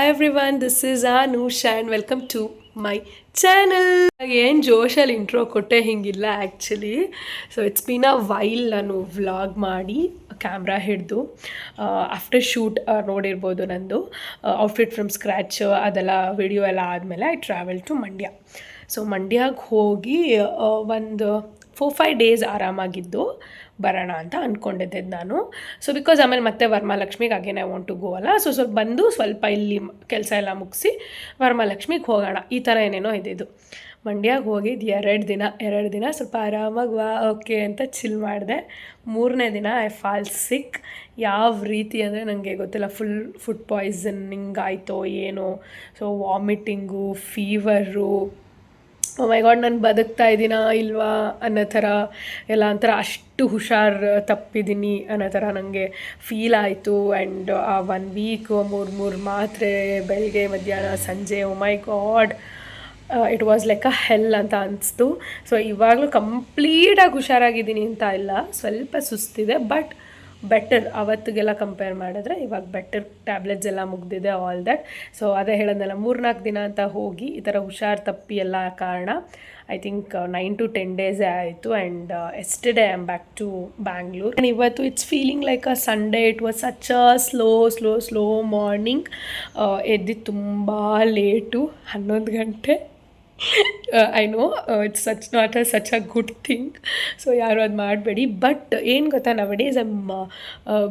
Hi everyone, this is Anusha and welcome to my channel. ಏನು ಜೋಶಲ್ಲಿ intro ಕೊಟ್ಟೆ ಹಿಂಗಿಲ್ಲ actually. So it's been a while ನಾನು vlog ಮಾಡಿ ಕ್ಯಾಮ್ರಾ ಹಿಡಿದು ಆಫ್ಟರ್ ಶೂಟ್ ನೋಡಿರ್ಬೋದು ನಂದು ಔಟ್ಫಿಟ್ ಫ್ರಮ್ ಸ್ಕ್ರ್ಯಾಚ್ ಅದೆಲ್ಲ ವಿಡಿಯೋ ಎಲ್ಲ ಆದಮೇಲೆ I travel to Mandya. So ಮಂಡ್ಯಕ್ಕೆ ಹೋಗಿ ಒಂದು 4-5 ಡೇಸ್ ಆರಾಮಾಗಿದ್ದು ಬರೋಣ ಅಂತ ಅಂದ್ಕೊಂಡಿದ್ದೆ ನಾನು. ಸೊ ಬಿಕಾಸ್ ಆಮೇಲೆ ಮತ್ತೆ ವರಮಹಾಲಕ್ಷ್ಮಿಗೆ again I want to go ಅಲ್ಲ. ಸೊ ಸ್ವಲ್ಪ ಇಲ್ಲಿ ಕೆಲಸ ಎಲ್ಲ ಮುಗಿಸಿ ವರಮಹಾಲಕ್ಷ್ಮಿಗೆ ಹೋಗೋಣ ಈ ಥರ ಏನೇನೋ ಇದ್ದಿದ್ದು. ಮಂಡ್ಯಕ್ಕೆ ಹೋಗಿದ್ದು 2 ದಿನ ಸ್ವಲ್ಪ ಆರಾಮಾಗಿ ಓಕೆ ಅಂತ ಚಿಲ್ ಮಾಡಿದೆ. 3ನೇ ದಿನ ಐ ಫಾಲ್ ಸಿಕ್. ಯಾವ ರೀತಿ ಅಂದರೆ ನನಗೆ ಗೊತ್ತಿಲ್ಲ, ಫುಡ್ ಪಾಯ್ಸನಿಂಗ್ ಆಯಿತೋ ಏನೋ. So vomiting, fever, O my god ನಾನು ಬದುಕ್ತಾ ಇದ್ದೀನಾ ಇಲ್ವಾ ಅನ್ನೋ ಥರ ಎಲ್ಲ ಒಂಥರ ಅಷ್ಟು ಹುಷಾರು ತಪ್ಪಿದ್ದೀನಿ ಅನ್ನೋ ಥರ ನನಗೆ ಫೀಲ್ ಆಯಿತು. ಆ್ಯಂಡ್ ಆ 1 ವೀಕ್ 3 ಮಾತ್ರೆ ಬೆಳಗ್ಗೆ ಮಧ್ಯಾಹ್ನ ಸಂಜೆ, oh my god it was like a hell ಅಂತ ಅನಿಸ್ತು. ಸೊ ಇವಾಗಲೂ ಕಂಪ್ಲೀಟಾಗಿ ಹುಷಾರಾಗಿದ್ದೀನಿ ಅಂತ ಇಲ್ಲ, ಸ್ವಲ್ಪ ಸುಸ್ತಿದೆ, ಬಟ್ ಬೆಟರ್ ಅವತ್ತಿಗೆಲ್ಲ ಕಂಪೇರ್ ಮಾಡಿದ್ರೆ ಇವಾಗ ಬೆಟರ್. ಟ್ಯಾಬ್ಲೆಟ್ಸ್ ಎಲ್ಲ ಮುಗ್ದಿದೆ, ಆಲ್ ದ್ಯಾಟ್. ಸೊ ಅದೇ ಹೇಳೋದಲ್ಲ, 3-4 ದಿನ ಅಂತ ಹೋಗಿ ಈ ಥರ ಹುಷಾರು ತಪ್ಪಿ ಎಲ್ಲ ಕಾರಣ ಐ ಥಿಂಕ್ 9 to 10 ಡೇಸೇ ಆಯಿತು. And yesterday I am back to Bangalore. And ಇವತ್ತು it's feeling like a Sunday. It was such a slow morning. ಎದ್ದಿದ್ದು ತುಂಬ ಲೇಟು, 11 ಗಂಟೆ. I know it's such a good thing. So ಯಾರು ಅದು ಮಾಡಬೇಡಿ. ಬಟ್ ಏನು ಗೊತ್ತಾ, nowadays I'm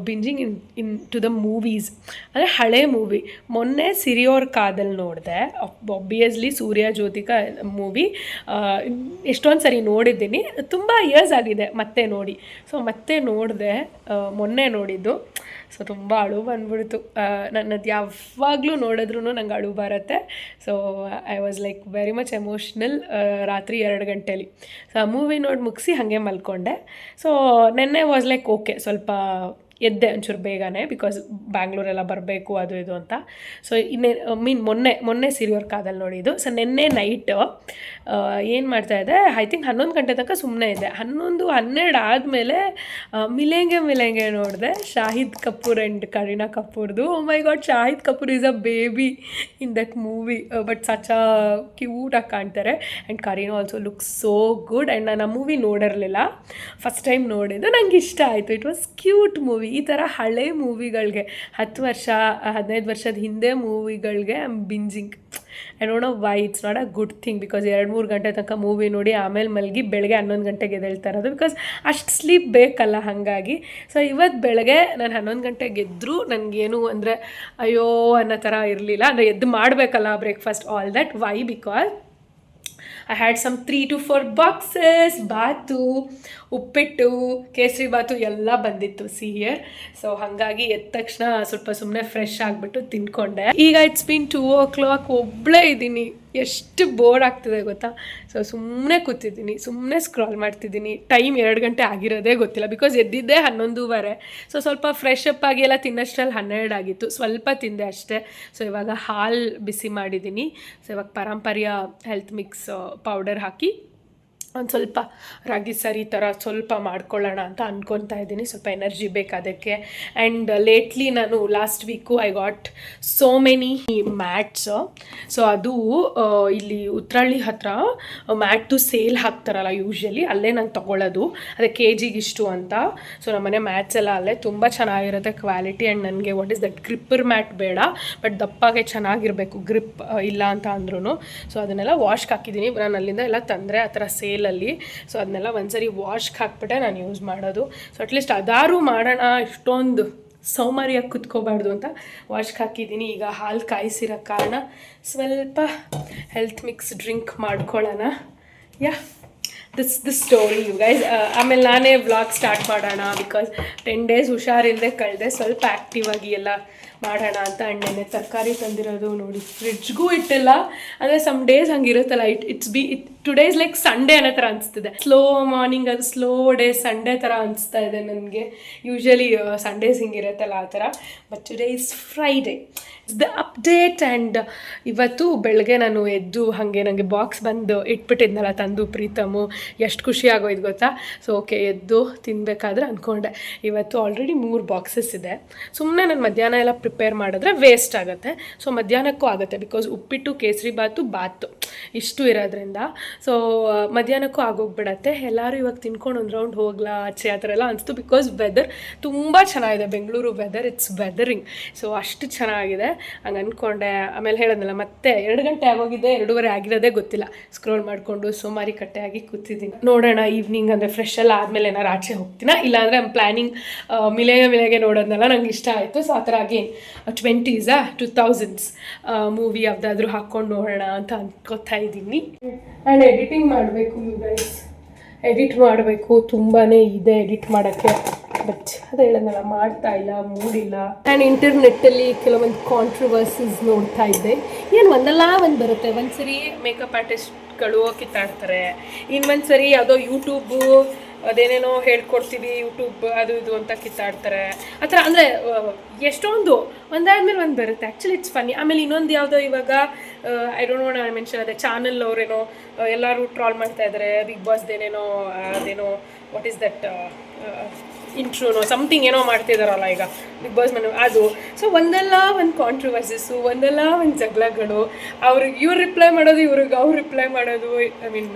binging in to the movies. ಅಂದರೆ ಹಳೆ ಮೂವಿ. ಮೊನ್ನೆ ಸಿರಿಯೋರ್ ಕಾದಲ್ ನೋಡಿದೆ. ಆಬ್ವಿಯಸ್ಲಿ ಸೂರ್ಯ ಜ್ಯೋತಿಕಾ ಮೂವಿ ಎಷ್ಟೊಂದು ಸರಿ ನೋಡಿದ್ದೀನಿ, ತುಂಬ ಇಯರ್ಸ್ ಆಗಿದೆ ಮತ್ತೆ ನೋಡಿ. ಸೊ ಮತ್ತೆ ನೋಡಿದೆ, ಮೊನ್ನೆ ನೋಡಿದ್ದು. ಸೊ ತುಂಬ ಅಳು ಬಂದ್ಬಿಡ್ತು. ನನ್ನದು ಯಾವಾಗಲೂ ನೋಡಿದ್ರೂ ನಂಗೆ ಅಳು ಬರುತ್ತೆ. So I was like very much emotional ರಾತ್ರಿ 2 ಗಂಟೆಲಿ. ಸೊ ಆ ಮೂವಿ ನೋಡಿ ಮುಗಿಸಿ ಹಾಗೆ ಮಲ್ಕೊಂಡೆ. ಸೊ ನೆನ್ನೆ ವಾಸ್ ಲೈಕ್ ಓಕೆ, ಸ್ವಲ್ಪ ಎದ್ದೆ ಒಂಚೂರು ಬೇಗನೆ, ಬಿಕಾಸ್ ಬ್ಯಾಂಗ್ಳೂರೆಲ್ಲ ಬರಬೇಕು ಅದು ಇದು ಅಂತ. ಸೊ ಮೊನ್ನೆ ಸಿರಿಯೋರ್ ಕಾದಲ್ಲಿ ನೋಡಿದ್ದು. ಸೊ ನೆನ್ನೆ ನೈಟು ಏನು ಮಾಡ್ತಾಯಿದ್ದೆ, ಐ ಥಿಂಕ್ 11 ಗಂಟೆ ತನಕ ಸುಮ್ಮನೆ ಇದೆ. 11-12 ಆದಮೇಲೆ ಮಿಲೆಂಗೆ ನೋಡಿದೆ, ಶಾಹಿದ್ ಕಪೂರ್ ಆ್ಯಂಡ್ ಕರೀನಾ ಕಪೂರ್ದು. Oh my god, Shahid Kapoor is a baby in that movie, but such a ಕ್ಯೂಟಾಗಿ ಕಾಣ್ತಾರೆ. And Kareena also looks so good. And ನಾನು ಆ ಮೂವಿ ನೋಡಿರಲಿಲ್ಲ, ಫಸ್ಟ್ ಟೈಮ್ ನೋಡಿದ್ದು, ನನಗೆ ಇಷ್ಟ ಆಯಿತು. It was cute movie. ಈ ಥರ ಹಳೆ ಮೂವಿಗಳಿಗೆ 10 ವರ್ಷ 15 ವರ್ಷದ ಹಿಂದೆ ಮೂವಿಗಳಿಗೆ I am binging. I don't know why, it's not a good thing. Because 2-3 ಗಂಟೆ ತನಕ ಮೂವಿ ನೋಡಿ ಆಮೇಲೆ ಮಲಗಿ ಬೆಳಗ್ಗೆ 11 ಗಂಟೆಗೆ ಎದ್ದೇಳ್ತಾ ಇರೋದು, ಬಿಕಾಸ್ ಅಷ್ಟು ಸ್ಲೀಪ್ ಬೇಕಲ್ಲ. ಹಾಗಾಗಿ ಸೊ ಇವತ್ತು ಬೆಳಗ್ಗೆ ನಾನು 11 ಗಂಟೆಗೆ ಎದ್ದರೂ ನನಗೇನು ಅಂದರೆ ಅಯ್ಯೋ ಅನ್ನೋ ಥರ ಇರಲಿಲ್ಲ. ಅಂದರೆ ಎದ್ದು ಮಾಡಬೇಕಲ್ಲ breakfast, all that. Why? Because I had some 3 to 4 boxes. ಬಾತು, ಉಪ್ಪಿಟ್ಟು, ಕೇಸರಿ ಬಾತು ಎಲ್ಲ ಬಂದಿತ್ತು ಸಿಹಿಯರ್. ಸೊ ಹಾಗಾಗಿ ಎದ್ದ ತಕ್ಷಣ ಸ್ವಲ್ಪ ಸುಮ್ಮನೆ ಫ್ರೆಶ್ ಆಗಿಬಿಟ್ಟು ತಿನ್ಕೊಂಡೆ. ಈಗ ಇಟ್ಸ್ ಬೀನ್ 2 o'clock, ಒಬ್ಬಳೇ ಇದ್ದೀನಿ. ಎಷ್ಟು ಬೋರ್ಡ್ ಆಗ್ತಿದೆ ಗೊತ್ತಾ. ಸೊ ಸುಮ್ಮನೆ ಕೂತಿದ್ದೀನಿ, ಸುಮ್ಮನೆ ಸ್ಕ್ರಾಲ್ ಮಾಡ್ತಿದ್ದೀನಿ. ಟೈಮ್ 2 ಗಂಟೆ ಆಗಿರೋದೇ ಗೊತ್ತಿಲ್ಲ, ಬಿಕಾಸ್ ಎದ್ದಿದ್ದೆ 11:15. ಸೊ ಸ್ವಲ್ಪ ಫ್ರೆಶ್ ಅಪ್ ಆಗಿ ಎಲ್ಲ ತಿನ್ನಷ್ಟರಲ್ಲಿ 12 ಆಗಿತ್ತು. ಸ್ವಲ್ಪ ತಿಂದೆ ಅಷ್ಟೇ. ಸೊ ಇವಾಗ ಹಾಲು ಬಿಸಿ ಮಾಡಿದ್ದೀನಿ. ಸೊ ಇವಾಗ ಪರಂಪರ್ಯ ಹೆಲ್ತ್ ಮಿಕ್ಸ್ ಪೌಡರ್ ಹಾಕಿ ಒಂದು ಸ್ವಲ್ಪ ರಾಗಿ ಸರಿ ಥರ ಸ್ವಲ್ಪ ಮಾಡ್ಕೊಳ್ಳೋಣ ಅಂತ ಅಂದ್ಕೊತಾ ಇದ್ದೀನಿ. ಸ್ವಲ್ಪ ಎನರ್ಜಿ ಬೇಕು ಅದಕ್ಕೆ. ಆ್ಯಂಡ್ ಲೇಟ್ಲಿ ನಾನು last week I got so many mats. So ಅದು ಇಲ್ಲಿ ಉತ್ರಳ್ಳಿ ಹತ್ರ ಮ್ಯಾಟ್ದು ಸೇಲ್ ಹಾಕ್ತಾರಲ್ಲ ಯೂಶ್ವಲಿ, ಅಲ್ಲೇ ನಾನು ತೊಗೊಳ್ಳೋದು. ಅದೇ KGಗೆ ಇಷ್ಟು ಅಂತ. ಸೊ ನಮ್ಮನೆ ಮ್ಯಾಟ್ಸ್ ಎಲ್ಲ ಅಲ್ಲೇ ತುಂಬ ಚೆನ್ನಾಗಿರುತ್ತೆ ಕ್ವಾಲಿಟಿ. ಆ್ಯಂಡ್ ನನಗೆ what is that gripper mat ಬೇಡ, ಬಟ್ ದಪ್ಪಾಗೆ ಚೆನ್ನಾಗಿರಬೇಕು, ಗ್ರಿಪ್ ಇಲ್ಲ ಅಂತ ಅಂದ್ರೂ. ಸೊ ಅದನ್ನೆಲ್ಲ ವಾಶ್ಗೆ ಹಾಕಿದ್ದೀನಿ. ನಾನು ಅಲ್ಲಿಂದ ಎಲ್ಲ ತಂದರೆ ಆ ಥರ ಸೇಲ್ ಅಲ್ಲಿ. ಸೊ ಅದನ್ನೆಲ್ಲ ಒಂದ್ಸರಿ ವಾಶ್ಗೆ ಹಾಕ್ಬಿಟ್ಟೆ ನಾನು ಯೂಸ್ ಮಾಡೋದು. ಸೊ ಅಟ್ಲೀಸ್ಟ್ ಅದಾರು ಮಾಡೋಣ, ಇಷ್ಟೊಂದು ಸೌಮಾರಿಯಾಗಿ ಕುತ್ಕೋಬಾರ್ದು ಅಂತ ವಾಶ್ಗೆ ಹಾಕಿದ್ದೀನಿ. ಈಗ ಹಾಲು ಕಾಯಿಸಿರೋ ಕಾರಣ ಸ್ವಲ್ಪ ಹೆಲ್ತ್ ಮಿಕ್ಸ್ ಡ್ರಿಂಕ್ ಮಾಡ್ಕೊಳ್ಳೋಣ. ಯಾ, ದಿಸ್ ಸ್ಟೋರಿ ಯು ಗೈಸ್. ಆಮೇಲೆ ನಾನೇ ವ್ಲಾಗ್ ಸ್ಟಾರ್ಟ್ ಮಾಡೋಣ, ಬಿಕಾಸ್ 10 ಡೇಸ್ ಹುಷಾರಿಲ್ಲದೆ ಕಳೆದೆ. ಸ್ವಲ್ಪ ಆ್ಯಕ್ಟಿವ್ ಆಗಿ ಎಲ್ಲ ಮಾಡೋಣ ಅಂತ. ನೆನ್ನೆ ತರಕಾರಿ ತಂದಿರೋದು ನೋಡಿ, ಫ್ರಿಡ್ಜ್ಗೂ ಇಟ್ಟಿಲ್ಲ. ಅಂದರೆ ಸಮ್ ಡೇಸ್ ಹಂಗಿರುತ್ತಲ್ಲ, ಟುಡೇ ಇಸ್ ಲೈಕ್ ಸಂಡೇ ಅನ್ನೋ ಥರ ಅನಿಸ್ತಿದೆ. ಸ್ಲೋ ಮಾರ್ನಿಂಗ್, ಅದು ಸ್ಲೋ ಡೇ ಸಂಡೇ ಥರ ಅನಿಸ್ತಾ ಇದೆ ನನಗೆ. ಯೂಶ್ವಲಿ ಸಂಡೇಸ್ ಹಿಂಗಿರುತ್ತಲ್ಲ ಆ ಥರ. But today is Friday, it's the update. And ಇವತ್ತು ಬೆಳಗ್ಗೆ ನಾನು ಎದ್ದು ಹಾಗೆ ನನಗೆ ಬಾಕ್ಸ್ ಬಂದು ಇಟ್ಬಿಟ್ಟಿದ್ನಲ್ಲ ತಂದು ಪ್ರೀತಮು, ಎಷ್ಟು ಖುಷಿ ಆಗೋಯ್ತು ಗೊತ್ತಾ. ಸೊ ಓಕೆ, ಎದ್ದು ತಿನ್ನಬೇಕಾದ್ರೆ ಅಂದ್ಕೊಂಡೆ. ಇವತ್ತು ಆಲ್ರೆಡಿ 3 ಬಾಕ್ಸಸ್ ಇದೆ. ಸುಮ್ಮನೆ ನಾನು ಮಧ್ಯಾಹ್ನ ಎಲ್ಲ ಪ್ರಿಪೇರ್ ಮಾಡಿದ್ರೆ ವೇಸ್ಟ್ ಆಗುತ್ತೆ. ಸೊ ಮಧ್ಯಾಹ್ನಕ್ಕೂ ಆಗುತ್ತೆ, ಬಿಕಾಸ್ ಉಪ್ಪಿಟ್ಟು ಕೇಸರಿ ಬಾತು ಇಷ್ಟು ಇರೋದ್ರಿಂದ. ಸೊ ಮಧ್ಯಾಹ್ನಕ್ಕೂ ಆಗೋಗ್ಬಿಡತ್ತೆ. ಎಲ್ಲರೂ ಇವಾಗ ತಿನ್ಕೊಂಡು ಒಂದು ರೌಂಡ್ ಹೋಗ್ಲಾ ಆಚೆ ಆ ಥರ ಎಲ್ಲ ಅನಿಸ್ತು, ಬಿಕಾಸ್ ವೆದರ್ ತುಂಬ ಚೆನ್ನಾಗಿದೆ. Bengaluru whether it's weathering, so ಅಷ್ಟು ಚೆನ್ನಾಗಿದೆ. ಹಂಗೆ ಅಂದ್ಕೊಂಡೆ. ಆಮೇಲೆ ಹೇಳಿದ್ನಲ್ಲ, ಮತ್ತೆ 2 ಗಂಟೆ ಆಗೋಗಿದೆ, 2:30 ಆಗಿರೋದೇ ಗೊತ್ತಿಲ್ಲ. ಸ್ಕ್ರೋಲ್ ಮಾಡಿಕೊಂಡು ಸೋಮಾರಿ ಕಟ್ಟೆಯಾಗಿ ಕೂತಿದ್ದೀನಿ. ನೋಡೋಣ ಈವ್ನಿಂಗ್ ಅಂದರೆ ಫ್ರೆಶ್ ಎಲ್ಲ ಆದಮೇಲೆ ಏನಾರು ಆಚೆ ಹೋಗ್ತೀನ, ಇಲ್ಲಾಂದರೆ ಐಮ್ ಪ್ಲ್ಯಾನಿಂಗ್ ಮಿಲೆಗೆ ನೋಡೋದನ್ನೆಲ್ಲ ನಂಗೆ ಇಷ್ಟ ಆಯಿತು. ಸೊ ಆ ಥರ ಅಗೇನ್ 2000s ಮೂವಿ ಯಾವುದಾದ್ರೂ ಹಾಕ್ಕೊಂಡು ನೋಡೋಣ ಅಂತ ಅನ್ಕೋತಾ ಇದ್ದೀನಿ. ಆ್ಯಂಡ್ ಎಡಿಟಿಂಗ್ ಮಾಡಬೇಕು ಯು ಗೈಸ್, ಎಡಿಟ್ ಮಾಡಬೇಕು. ತುಂಬಾ ಇದೆ ಎಡಿಟ್ ಮಾಡೋಕ್ಕೆ, ಬಟ್ ಅದೇ ಹೇಳೋದಲ್ಲ, ಮಾಡ್ತಾ ಇಲ್ಲ, ಮೂಡಿಲ್ಲ. ಆ್ಯಂಡ್ ಇಂಟರ್ನೆಟ್ಟಲ್ಲಿ ಕೆಲವೊಂದು ಕಾಂಟ್ರವರ್ಸೀಸ್ ನೋಡ್ತಾ ಇದ್ದೆ. ಏನು ಒಂದಲ್ಲ ಒಂದು ಬರುತ್ತೆ. ಒಂದು ಸರಿ ಮೇಕಪ್ ಆರ್ಟಿಸ್ಟ್ಗಳು ಕಿತ್ತಾಡ್ತಾರೆ, ಇನ್ನೊಂದು ಸರಿ ಯಾವುದೋ ಯೂಟ್ಯೂಬು ಅದೇನೇನೋ ಹೇಳ್ಕೊಡ್ತೀವಿ ಯೂಟ್ಯೂಬ್ ಅದು ಇದು ಅಂತ ಕಿತ್ತಾಡ್ತಾರೆ. ಆ ಥರ ಅಂದರೆ ಎಷ್ಟೊಂದು ಒಂದಾದ್ಮೇಲೆ ಒಂದು ಬರುತ್ತೆ. Actually it's funny. ಆಮೇಲೆ ಇನ್ನೊಂದು ಯಾವುದೋ ಇವಾಗ ಐ ಡೋಂಟ್ ನೋ, ನಾನು ಮೆನ್ಷನ್ ಅದೇ ಚಾನಲ್ ಅವರೇನೋ ಎಲ್ಲರೂ ಟ್ರಾಲ್ ಮಾಡ್ತಾ ಇದ್ದಾರೆ ಬಿಗ್ ಬಾಸ್ದೇನೇನೋ ಅದೇನೋ ವಾಟ್ ಈಸ್ ದಟ್ ಇಂಟ್ರೋನೋ ಸಮಥಿಂಗ್ ಏನೋ ಮಾಡ್ತಿದ್ದಾರಲ್ಲ ಈಗ ಬಿಗ್ ಬಾಸ್ ಮನೆ ಅದು. ಸೊ ಒಂದಲ್ಲ ಒಂದು ಕಾಂಟ್ರವರ್ಸಿಸು, ಒಂದಲ್ಲ ಒಂದು ಜಗಳಗಳು, ಅವ್ರಿಗೆ ಇವ್ರು ರಿಪ್ಲೈ ಮಾಡೋದು, ಇವ್ರಿಗೆ ಅವ್ರು ರಿಪ್ಲೈ ಮಾಡೋದು. ಐ ಮೀನ್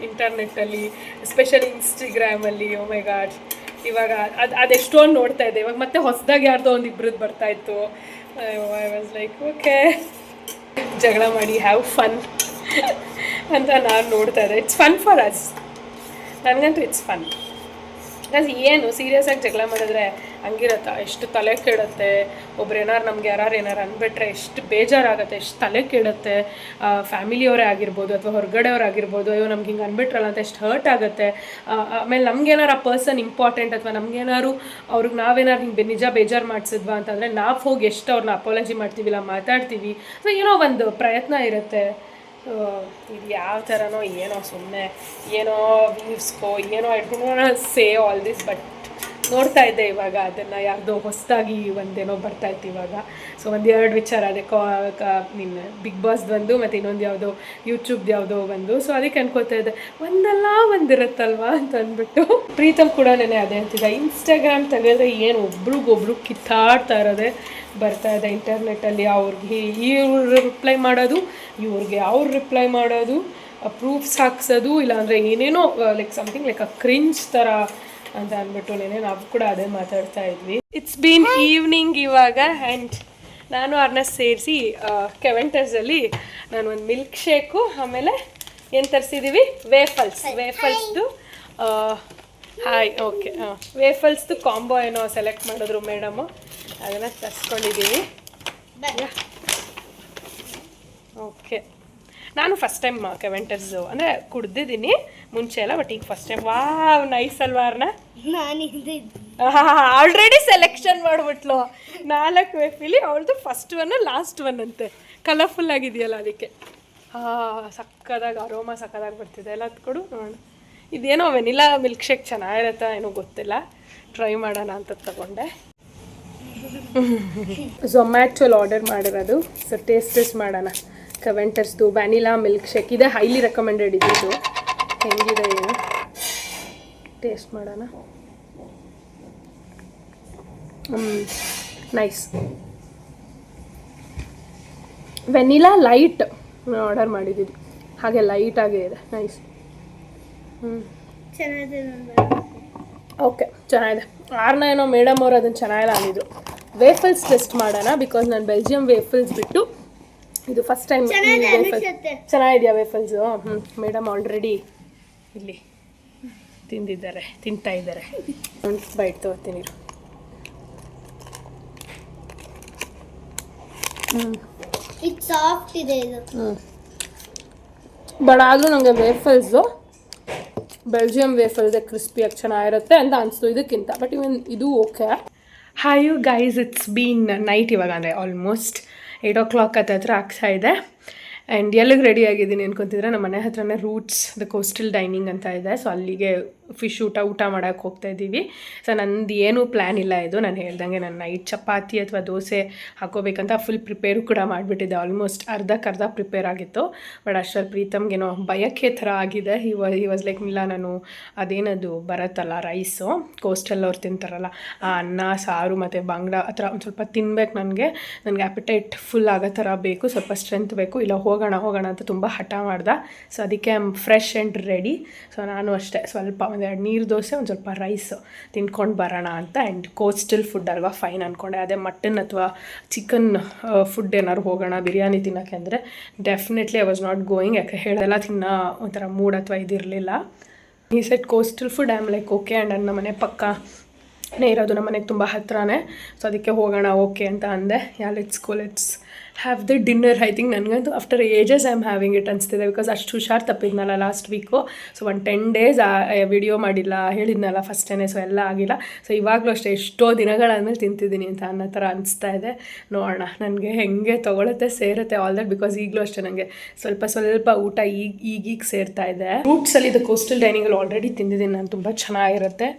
ಇಂಟರ್ನೆಟ್ಟಲ್ಲಿ, ಎಸ್ಪೆಷಲಿ ಇನ್ಸ್ಟಾಗ್ರಾಮಲ್ಲಿ. ಓ ಮೈ ಗಾಡ್, ಇವಾಗ ಅದೆಷ್ಟೊಂದು ನೋಡ್ತಾ ಇದ್ದೆ. ಇವಾಗ ಮತ್ತೆ ಹೊಸದಾಗಿ ಯಾರ್ದೋ ಒಂದು ಇಬ್ಬರದ್ದು ಬರ್ತಾಯಿತ್ತು. ಐ ವಾಸ್ ಲೈಕ್ ಓಕೆ, ಜಗಳ ಮಾಡಿ ಹ್ಯಾವ್ ಫನ್ ಅಂತ ನಾನು ನೋಡ್ತಾ ಇದ್ದೆ. It's fun for us. ನನಗಂತೂ ಇಟ್ಸ್ ಫನ್. ಬಿಕಾಸ್ ಏನು ಸೀರಿಯಸ್ ಆಗಿ ಜಗಳ ಮಾಡಿದ್ರೆ ಹಂಗಿರತ್ತಾ, ಎಷ್ಟು ತಲೆ ಕೆಡುತ್ತೆ. ಒಬ್ರು ನಮ್ಗೆ ಯಾರು ಅಂದ್ಬಿಟ್ರೆ ಎಷ್ಟು ಬೇಜಾರಾಗುತ್ತೆ, ಎಷ್ಟು ತಲೆ ಕೆಡುತ್ತೆ. ಫ್ಯಾಮಿಲಿಯವರೇ ಆಗಿರ್ಬೋದು ಅಥವಾ ಹೊರಗಡೆಯವ್ರು ಆಗಿರ್ಬೋದು, ಅಯ್ಯೋ ನಮ್ಗೆ ಹಿಂಗೆ ಅಂದ್ಬಿಟ್ರಲ್ಲ ಅಂತ ಎಷ್ಟು ಹರ್ಟ್ ಆಗುತ್ತೆ. ಆಮೇಲೆ ನಮ್ಗೇನಾರು ಆ ಪರ್ಸನ್ ಇಂಪಾರ್ಟೆಂಟ್, ಅಥವಾ ನಮ್ಗೇನಾದ್ರು ಅವ್ರಿಗೆ ನಾವೇನಾರು ಹಿಂಗೆ ನಿಜ ಬೇಜಾರು ಮಾಡಿಸಿದ್ವಾ ಅಂತಂದರೆ ನಾವು ಹೋಗಿ ಎಷ್ಟು ಅವ್ರನ್ನ ಅಪಾಲಜಿ ಮಾಡ್ತೀವಿಲ್ಲ, ಮಾತಾಡ್ತೀವಿ, ಅಥವಾ ಏನೋ ಒಂದು ಪ್ರಯತ್ನ ಇರುತ್ತೆ. ಇದು ಯಾವ ಥರನೋ ಏನೋ ಸುಮ್ಮನೆ ಏನೋ ವ್ಯೂಸ್ಕೋ ಏನೋ ಇಟ್ಕೊಂಡು ಸೇ ಆಲ್ ದಿಸ್. ಬಟ್ ನೋಡ್ತಾ ಇದ್ದೆ ಇವಾಗ ಅದನ್ನು, ಯಾರ್ದೋ ಹೊಸದಾಗಿ ಒಂದೇನೋ ಬರ್ತಾಯಿತ್ತು ಇವಾಗ. ಸೊ 1-2 ವಿಚಾರ ಅದೇ ನಿನ್ನ ಬಿಗ್ ಬಾಸ್ ಬಂದು, ಮತ್ತು ಇನ್ನೊಂದು ಯಾವುದೋ ಯೂಟ್ಯೂಬ್ದು ಯಾವುದೋ ಬಂದು. ಸೊ ಅದಕ್ಕೆ ಅನ್ಕೋತಾ ಇದ್ದೆ ಒಂದಲ್ಲ ಒಂದಿರುತ್ತಲ್ವಾ ಅಂತ ಅಂದ್ಬಿಟ್ಟು. ಪ್ರೀತಮ್ ಕೂಡ ನೆನೆ ಅದೇ ಅಂತಿದ್ದ, ಇನ್ಸ್ಟಾಗ್ರಾಮ್ ತೆಗೆದ್ರೆ ಏನು ಒಬ್ರಿಗೊಬ್ರು ಕಿತ್ತಾಡ್ತಾ ಇರೋದೇ ಬರ್ತಾ ಇದೆ ಇಂಟರ್ನೆಟ್ಟಲ್ಲಿ. ಅವ್ರಿಗೆ ಇವ್ರು ರಿಪ್ಲೈ ಮಾಡೋದು, ಇವ್ರಿಗೆ ಅವ್ರು ರಿಪ್ಲೈ ಮಾಡೋದು, ಪ್ರೂಫ್ಸ್ ಹಾಕ್ಸೋದು, ಇಲ್ಲಾಂದರೆ ಏನೇನೋ like something like a cringe ಥರ ಅಂತ ಅಂದ್ಬಿಟ್ಟು ನಾವು ಕೂಡ ಅದೇ ಮಾತಾಡ್ತಾ ಇದ್ವಿ. ಇಟ್ಸ್ ಬೀನ್ ಈವ್ನಿಂಗ್ ಇವಾಗ. ಆ್ಯಂಡ್ ನಾನು ಅವ್ರನ್ನ ಸೇರಿಸಿ ಕೆವೆಂಟರ್ಸಲ್ಲಿ ನಾನು ಒಂದು ಮಿಲ್ಕ್ ಶೇಕು, ಆಮೇಲೆ ಏನು ತರಿಸಿದ್ದೀವಿ, ವೇಫಲ್ಸ್ದು ಹಾಯ್ ಓಕೆ ವೇಫಲ್ಸ್ದು ಕಾಂಬೋ ಏನೋ ಸೆಲೆಕ್ಟ್ ಮಾಡಿದ್ರು ಮೇಡಮು, ಅದನ್ನು ತರಿಸ್ಕೊಂಡಿದ್ದೀವಿ. ಓಕೆ, ನಾನು ಫಸ್ಟ್ ಟೈಮ್ ಕೆವೆಂಟರ್ಸು ಅಂದರೆ ಕುಡ್ದಿದ್ದೀನಿ ಮುಂಚೆ ಎಲ್ಲ, ಬಟ್ ಈಗ ಫಸ್ಟ್ ಟೈಮ್. ವಾವ್, ನೈಸ್ ಅಲ್ವಾ ಅರ್ನ? Already selection ಮಾಡಿಬಿಟ್ಲು 4 ವೇಫಿಲಿ. ಅವಳದು ಫಸ್ಟ್ ಒನ್ ಲಾಸ್ಟ್ ಒನ್ ಅಂತೆ, ಕಲರ್ಫುಲ್ ಆಗಿದೆಯಲ್ಲ ಅದಕ್ಕೆ. ಸಕ್ಕದಾಗಿ ಅರೋಮಾ ಸಕ್ಕದಾಗಿ ಬರ್ತಿದೆ ಎಲ್ಲ. ಅದು ಕೊಡು ನೋಡೋಣ. ಇದೇನೋ ವೆನಿಲಾ ಮಿಲ್ಕ್ ಶೇಕ್ ಚೆನ್ನಾಗಿರತ್ತಾ ಏನೋ ಗೊತ್ತಿಲ್ಲ, ಟ್ರೈ ಮಾಡೋಣ ಅಂತ ತಗೊಂಡೆ. ಝೊಮ್ಯಾಟೊಲ್ಲಿ ಆರ್ಡರ್ ಮಾಡಿರೋದು. ಸೊ ಟೇಸ್ಟ್ ಮಾಡೋಣ ಕೆವೆಂಟರ್ಸ್ದು ವ್ಯಾನಿಲಾ ಮಿಲ್ಕ್ ಶೇಕ್. ಇದೆ ಹೈಲಿ ರೆಕಮೆಂಡೆಡ್ ಇದ್ದಿದ್ದು. ಹೆಂಗಿದೆ ಏನು ಟೇಸ್ಟ್ ಮಾಡೋಣ. ನೈಸ್. ವೆನಿಲಾ ಲೈಟ್ ಆರ್ಡರ್ ಮಾಡಿದ್ದೀವಿ, ಹಾಗೆ ಲೈಟಾಗೇ ಇದೆ. ನೈಸ್. ಓಕೆ, ಚೆನ್ನಾಗಿದೆ. ಆರ್ನ ಏನೋ ಮೇಡಮ್ ಅವರು ಅದನ್ನು ಚೆನ್ನಾಗಿಲ್ಲ ಅಂದಿದ್ರು. ವೇಫಲ್ಸ್ ಟೆಸ್ಟ್ ಮಾಡೋಣ, ಬಿಕಾಸ್ ನಾನು ಬೆಲ್ಜಿಯಂ ವೇಫಲ್ಸ್ ಬಿಟ್ಟು ಇದು ಫಸ್ಟ್ ಟೈಮ್. ಚೆನ್ನಾಗಿದೆಯಾ ವೇಫಲ್ಸು? ಮೇಡಮ್ ಆಲ್ರೆಡಿ ಇಲ್ಲಿ ತಿಂತಾ ಇದ್ದಾರೆ. ಬೈಟ್ ತಗೋತೀನಿ. ಸಾಫ್ಟ್ ಇದೆ ಇದು. ಬಟ್ ಆದರೂ ನನಗೆ ವೇಫಲ್ಸು ಬೆಲ್ಜಿಯಂ ವೇಫಲ್ಸೇ ಕ್ರಿಸ್ಪಿಯಾಗಿ ಚೆನ್ನಾಗಿರುತ್ತೆ ಅಂತ ಅನಿಸ್ತು ಇದಕ್ಕಿಂತ. ಬಟ್ ಇವನ್ ಇದು okay. Hi you guys, it's been night ಇವಾಗ, ಅಂದರೆ ಆಲ್ಮೋಸ್ಟ್ 8 o'clock ಹತ್ರ ಆಗ್ತಾ ಇದೆ. ಆ್ಯಂಡ್ ಎಲ್ಲಿಗೆ ರೆಡಿ ಆಗಿದ್ದೀನಿ ಅನ್ಕೊತಿದ್ರೆ ನಮ್ಮ ಮನೆ ಹತ್ರನೇ ರೂಟ್ಸ್ ದ ಕೋಸ್ಟಲ್ ಡೈನಿಂಗ್ ಅಂತ ಇದೆ. ಸೊ ಅಲ್ಲಿಗೆ ಫಿಶ್ ಊಟ ಮಾಡೋಕ್ಕೆ ಹೋಗ್ತಾ ಇದ್ದೀವಿ. ಸೊ ನಂದು ಏನೂ ಪ್ಲ್ಯಾನ್ ಇಲ್ಲ ಇದು. ನಾನು ಹೇಳ್ದಂಗೆ ನಾನು ನೈಟ್ ಚಪಾತಿ ಅಥವಾ ದೋಸೆ ಹಾಕೋಬೇಕಂತ ಫುಲ್ ಪ್ರಿಪೇರು ಕೂಡ ಮಾಡಿಬಿಟ್ಟಿದ್ದೆ. ಆಲ್ಮೋಸ್ಟ್ ಅರ್ಧಕ್ಕರ್ಧ ಪ್ರಿಪೇರ್ ಆಗಿತ್ತು. ಬಟ್ ಅಷ್ಟರಲ್ಲಿ ಪ್ರೀತಮ್ಗೇನೋ ಭಯಕ್ಕೆ ಥರ ಆಗಿದೆ. ಈ ವಾಸ್ ಲೈಕ್ ಇಲ್ಲ ನಾನು ಅದೇನದು ಬರುತ್ತಲ್ಲ ರೈಸು ಕೋಸ್ಟಲ್ ಅವ್ರು ತಿಂತಾರಲ್ಲ ಆ ಅನ್ನ ಸಾರು ಮತ್ತು ಬಾಂಗ್ಡಾ ಆ ಥರ ಒಂದು ಸ್ವಲ್ಪ ತಿನ್ಬೇಕು. ನನಗೆ ಆ್ಯಪಿಟೈಟ್ ಫುಲ್ ಆಗೋ ಥರ ಬೇಕು, ಸ್ವಲ್ಪ ಸ್ಟ್ರೆಂತ್ ಬೇಕು. ಇಲ್ಲ ಹೋಗೋಣ ಅಂತ ತುಂಬ ಹಠ ಮಾಡ್ದೆ. ಸೊ ಅದಕ್ಕೆ I am fresh and ready. So ನಾನು ಅಷ್ಟೇ ಸ್ವಲ್ಪ ಒಂದೆರಡು ನೀರು ದೋಸೆ ಒಂದು ಸ್ವಲ್ಪ ರೈಸ್ ತಿನ್ಕೊಂಡು ಬರೋಣ ಅಂತ. ಆ್ಯಂಡ್ ಕೋಸ್ಟಲ್ ಫುಡ್ ಅಲ್ವಾ ಫೈನ್ ಅಂದ್ಕೊಂಡೆ. ಅದೇ ಮಟನ್ ಅಥವಾ ಚಿಕನ್ ಫುಡ್ ಏನಾದ್ರು ಹೋಗೋಣ ಬಿರಿಯಾನಿ ತಿನ್ನೋಕ್ಕೆ ಅಂದರೆ definitely I was not going. ಯಾಕೆ ಹೇಳೋದೆಲ್ಲ ತಿನ್ನೋ ಒಂಥರ ಮೂಡ್ ಅಥವಾ ಇದಿರಲಿಲ್ಲ. ಈ set coastal food I am like okay. And ನನ್ನ ಮನೆ ಪಕ್ಕನೇ ಇರೋದು, ನಮ್ಮ ಮನೆಗೆ ತುಂಬ ಹತ್ರನೇ. ಸೊ ಅದಕ್ಕೆ ಹೋಗೋಣ ಓಕೆ ಅಂತ ಅಂದೆ. Let's have the dinner. I think ನನಗಂತೂ after ages I am having it ಅನಿಸ್ತಿದೆ. ಬಿಕಾಸ್ ಅಷ್ಟು ಹುಷಾರು ತಪ್ಪಿದ್ನಲ್ಲ last week. So 10 days video ಮಾಡಿಲ್ಲ, ಹೇಳಿದ್ನಲ್ಲ ಫಸ್ಟೇ. ಸೊ ಎಲ್ಲ ಆಗಿಲ್ಲ. ಸೊ ಇವಾಗಲೂ ಅಷ್ಟೇ ಎಷ್ಟೋ ದಿನಗಳಾದಮೇಲೆ ತಿಂತಿದ್ದೀನಿ ಅಂತ ಅನ್ನೋ ಥರ ಅನಿಸ್ತಾ ಇದೆ. ನೋಡೋಣ ನನಗೆ ಹೆಂಗೆ ತೊಗೊಳುತ್ತೆ ಸೇರುತ್ತೆ ಆಲ್ ದಟ್. ಬಿಕಾಸ್ ಈಗಲೂ ಅಷ್ಟೇ ನನಗೆ ಸ್ವಲ್ಪ ಊಟ ಈಗ ಸೇರ್ತಾ ಇದೆ. ರೂಟ್ಸಲ್ಲಿ ಇದು ಕೋಸ್ಟಲ್ ಡೈನಿಂಗಲ್ಲಿ ಆಲ್ರೆಡಿ ತಿಂದಿದ್ದೀನಿ ನಾನು, ತುಂಬ ಚೆನ್ನಾಗಿರುತ್ತೆ.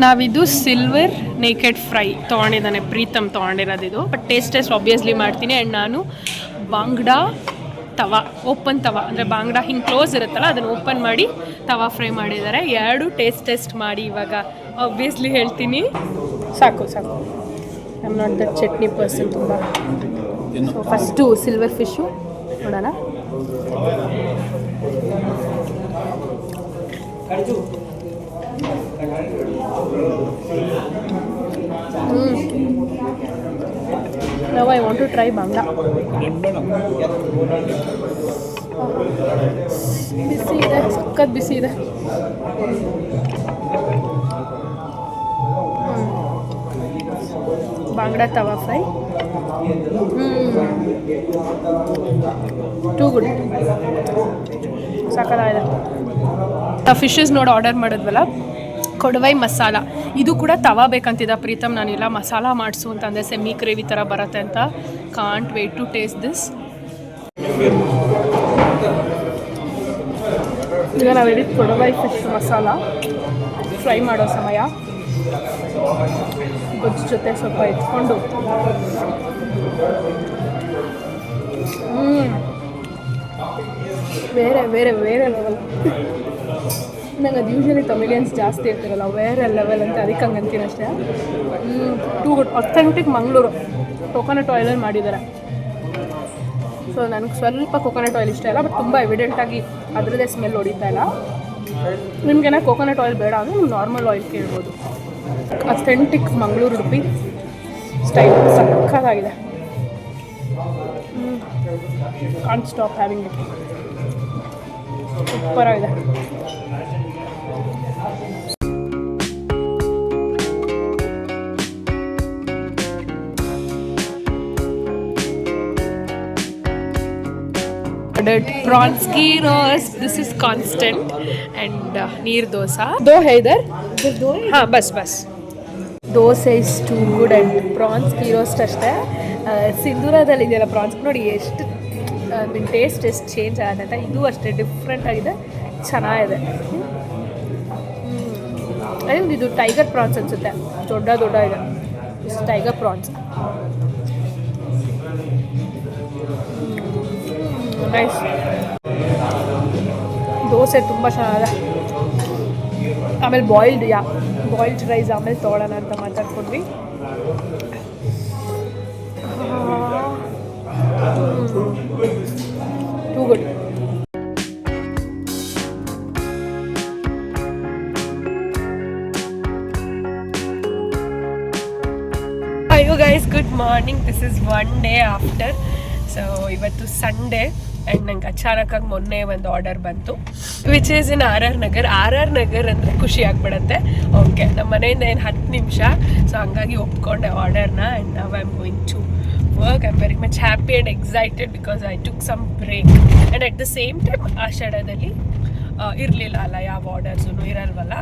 ನಾವಿದು ಸಿಲ್ವರ್ ನೇಕೆಡ್ ಫ್ರೈ ತೊಗೊಂಡಿದ್ದಾನೆ, ಪ್ರೀತಮ್ ತೊಗೊಂಡಿರೋದಿದು. ಬಟ್ ಟೇಸ್ಟ್ ಆಬ್ವಿಯಸ್ಲಿ ಮಾಡ್ತೀನಿ. ಆ್ಯಂಡ್ ನಾನು ಬಾಂಗ್ಡಾ ತವಾ, ಓಪನ್ ತವಾ ಅಂದರೆ ಬಾಂಗ್ಡಾ ಹಿಂಗೆ ಕ್ಲೋಸ್ ಇರುತ್ತಲ್ಲ ಅದನ್ನು ಓಪನ್ ಮಾಡಿ ತವಾ ಫ್ರೈ ಮಾಡಿದ್ದಾರೆ. ಎರಡು ಟೇಸ್ಟ್ ಮಾಡಿ ಇವಾಗ ಆಬ್ವಿಯಸ್ಲಿ ಹೇಳ್ತೀನಿ. ಸಾಕು I am not that chutney person ತುಂಬ. ಸೊ ಫಸ್ಟು ಸಿಲ್ವರ್ ಫಿಶ್ಶು ನೋಡೋಣ. Now I want to try bangda. ಬಿಸಿ ಇದೆ, ಸಖತ್ ಬಿಸಿ ಇದೆ. ಬಾಂಗ್ಡಾ ತವಾ ಫ್ರೈ ಟೂ ಗುಡ್, ಸಖತ್ತಾಗಿದೆ. ಫಿಶಸ್ ನೋಡಿ ಆರ್ಡರ್ ಮಾಡಿದ್ವಲ್ಲ, ಕೊಡವೈ ಮಸಾಲ, ಇದು ಕೂಡ ತವಾ ಬೇಕಂತಿದ್ದ ಪ್ರೀತಮ್. ನಾನಿಲ್ಲ ಮಸಾಲ ಮಾಡಿಸು ಅಂತಂದರೆ ಸೆಮಿ ಗ್ರೇವಿ ಥರ ಬರುತ್ತೆ ಅಂತ. Can't wait to taste this. ಈಗ ನಾವಿಲ್ಲಿ ಕೊಡವೈ ಫಿಶ್ ಮಸಾಲ ಫ್ರೈ ಮಾಡೋ ಸಮಯ. ಗೊಜ್ಜು ಜೊತೆ ಸ್ವಲ್ಪ ಎತ್ಕೊಂಡು ಬೇರೆ ಲೆವೆಲ್. ನಂಗೆ ಅದು ಯೂಶ್ವಲಿ ತಮಿಳಿಯನ್ಸ್ ಜಾಸ್ತಿ ಇರ್ತಿರಲ್ಲ, ಬೇರೆ ಲೆವೆಲ್ ಅಂತ ಅದಕ್ಕೆ ಹಂಗೆ ಅಂತೀನಿ ಅಷ್ಟೇ. Too good. Authentic Mangaluru coconut ಆಯಿಲಲ್ಲಿ ಮಾಡಿದ್ದಾರೆ. ಸೊ ನನಗೆ ಸ್ವಲ್ಪ ಕೊಕೊನಟ್ ಆಯಿಲ್ ಇಷ್ಟ ಇಲ್ಲ, ಬಟ್ ತುಂಬ ಎವಿಡೆಂಟಾಗಿ ಅದರದ್ದೇ ಸ್ಮೆಲ್ ಹೊಡಿತಾ ಇಲ್ಲ. ನಿಮಗೇನೋ ಕೊಕೊನಟ್ ಆಯಿಲ್ ಬೇಡ ಅಂದರೆ ನೀವು ನಾರ್ಮಲ್ ಆಯಿಲ್ ಕೇಳ್ಬೋದು. ಅಥೆಂಟಿಕ್ ಮಂಗಳೂರು ಉಡುಪಿ ಸ್ಟೈಲ್ ಸಕ್ಕತ್ತಾಗಿದೆ. Can't stop having it. ಸೂಪರಾಗಿದೆ. Prawns gyros, this is constant. And neer dosa. दो है इधर, हाँ बस. Dosa is too good. And prawns ghee roast ಅಷ್ಟೇ. ಸಿಂಧೂರದಲ್ಲಿ ಇದೆಯಲ್ಲ ಪ್ರಾನ್ಸ್ ನೋಡಿ ಎಷ್ಟು ನಿಮ್ಮ ಟೇಸ್ಟ್ ಎಷ್ಟು ಚೇಂಜ್ ಆಗುತ್ತೆ ಅಂತ. ಇದು ಅಷ್ಟೇ ಡಿಫ್ರೆಂಟ್ ಆಗಿದೆ, ಚೆನ್ನಾಗಿದೆ. ಇದು ಟೈಗರ್ ಪ್ರಾನ್ಸ್ ಅನಿಸುತ್ತೆ, ದೊಡ್ಡ ಇದೆ. ಇಷ್ಟು ಟೈಗರ್ ಪ್ರಾನ್ಸ್ ನೈಸ್. ದೋಸೆ ತುಂಬ ಚೆನ್ನಾಗಿದೆ. ಆಮೇಲೆ ಬಾಯ್ಲ್ಡ್ ರೈಸ್ ಆಮೇಲೆ ತೊಗೊಳ್ಳೋಣ ಅಂತ ಮಾತಾಡ್ಕೊಂಡ್ವಿ. Too good. Hi guys, good morning. This is one day after. So ಇವತ್ತು ಸಂಡೇ ಆ್ಯಂಡ್ ನಂಗೆ ಅಚಾನಕ್ಕಾಗಿ ಮೊನ್ನೆ ಒಂದು ಆರ್ಡರ್ ಬಂತು, which is in R R Nagar ಅಂದರೆ ಖುಷಿ ಆಗಿಬಿಡುತ್ತೆ. ಓಕೆ, ನಮ್ಮ ಮನೆಯಿಂದ ಏನು 10 ನಿಮಿಷ. ಸೊ ಹಂಗಾಗಿ ಒಪ್ಕೊಂಡೆ ಆರ್ಡರ್ನ. ಆ್ಯಂಡ್ ನಾವು I am going to work. I'm very much happy and excited because I took some break. And at the same time, ಆಷಾಢದಲ್ಲಿ ಇರಲಿಲ್ಲ ಅಲ್ಲ, ಯಾವ ಆರ್ಡರ್ಸೂ ಇರಲ್ವಲ್ಲ.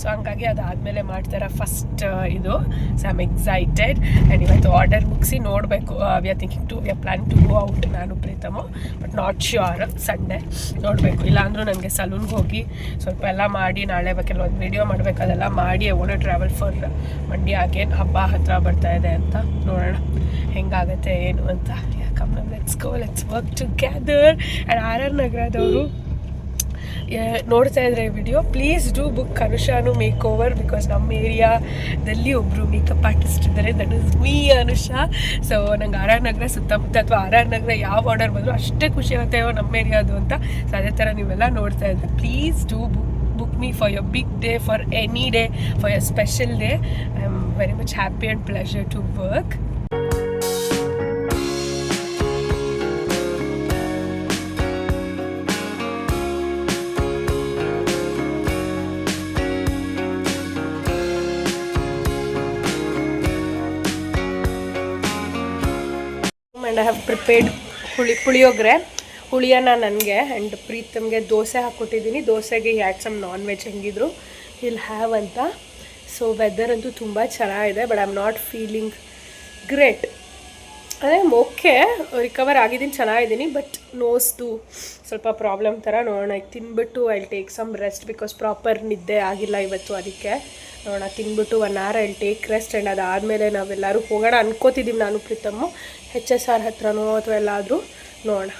ಸೊ ಹಂಗಾಗಿ ಅದಾದಮೇಲೆ ಮಾಡ್ತಾರೆ ಫಸ್ಟ್ ಇದು. So I am excited. And ಇವತ್ತು ಆರ್ಡರ್ ಮುಗಿಸಿ ನೋಡಬೇಕು. We are plan to go out, ನಾನು Preetham, but not sure. Sunday ನೋಡಬೇಕು. ಇಲ್ಲಾಂದ್ರೂ ನನಗೆ ಸಲೂನ್ಗೆ ಹೋಗಿ ಸ್ವಲ್ಪ ಎಲ್ಲ ಮಾಡಿ ನಾಳೆ ಕೆಲವೊಂದು ವೀಡಿಯೋ ಮಾಡಬೇಕು. ಅದೆಲ್ಲ ಮಾಡಿ I want to travel for Mandya again. ಹಬ್ಬ ಹತ್ರ ಬರ್ತಾ ಇದೆ ಅಂತ ನೋಡೋಣ ಹೆಂಗಾಗತ್ತೆ ಏನು ಅಂತ. Come let's go, let's work together. And R R ನಗರದವರು ನೋಡ್ತಾ ಇದ್ರೆ ವಿಡಿಯೋ, ಪ್ಲೀಸ್ ಡೂ ಬುಕ್ ಅನುಷಾನು ಮೇಕ್ ಓವರ್. ಬಿಕಾಸ್ ನಮ್ಮ ಏರಿಯಾದಲ್ಲಿ ಒಬ್ಬರು ಮೇಕಪ್ ಆರ್ಟಿಸ್ಟ್ ಇದ್ದಾರೆ, that is me Anusha. So ನಂಗೆ ಆರ್ ಆರ್ ನಗರ ಸುತ್ತಮುತ್ತ ಅಥವಾ ಆರ್ ಆರ್ ನಗರ ಯಾವ ಆರ್ಡರ್ ಬಂದರೂ ಅಷ್ಟೇ ಖುಷಿ ಆಗುತ್ತೆ ನಮ್ಮ ಏರಿಯಾದು ಅಂತ. ಸೊ ಅದೇ ಥರ ನೀವೆಲ್ಲ ನೋಡ್ತಾ ಇದ್ರೆ please do book me for your big day, for any day, for your special day. I am very much happy and pleasure to work. And I have prepared puliyogare. ಹುಳಿಯನ್ನ ನನಗೆ ಆ್ಯಂಡ್ ಪ್ರೀತಮ್ಗೆ ದೋಸೆ ಹಾಕ್ಕೊಟ್ಟಿದ್ದೀನಿ. ದೋಸೆಗೆ ಹ್ಯಾಡ್ ಸಮ್ ನಾನ್ ವೆಜ್ ಹೆಂಗಿದ್ರು will have ಅಂತ. So weather ಅಂತೂ ತುಂಬ ಚೆನ್ನಾಗಿದೆ, but I am not feeling great. ಅದೇ ಓಕೆ, ರಿಕವರ್ ಆಗಿದ್ದೀನಿ, ಚೆನ್ನಾಗಿದ್ದೀನಿ, ಬಟ್ ನೋಸ್ದು ಸ್ವಲ್ಪ ಪ್ರಾಬ್ಲಮ್ ಥರ. ನೋಡೋಣ, ಈಗ ತಿನ್ಬಿಟ್ಟು I take some rest. Because proper ನಿದ್ದೆ ಆಗಿಲ್ಲ ಇವತ್ತು. ಅದಕ್ಕೆ ನೋಡೋಣ, ತಿನ್ಬಿಟ್ಟು 1 hour I take rest. And ಅದಾದಮೇಲೆ ನಾವೆಲ್ಲರೂ ಹೋಗೋಣ ಅನ್ಕೋತಿದ್ದೀವಿ, ನಾನು ಪ್ರೀತಮ್ಮು HSR ಹತ್ರನೋ ಅಥವಾ ಎಲ್ಲಾದರೂ ನೋಡೋಣ.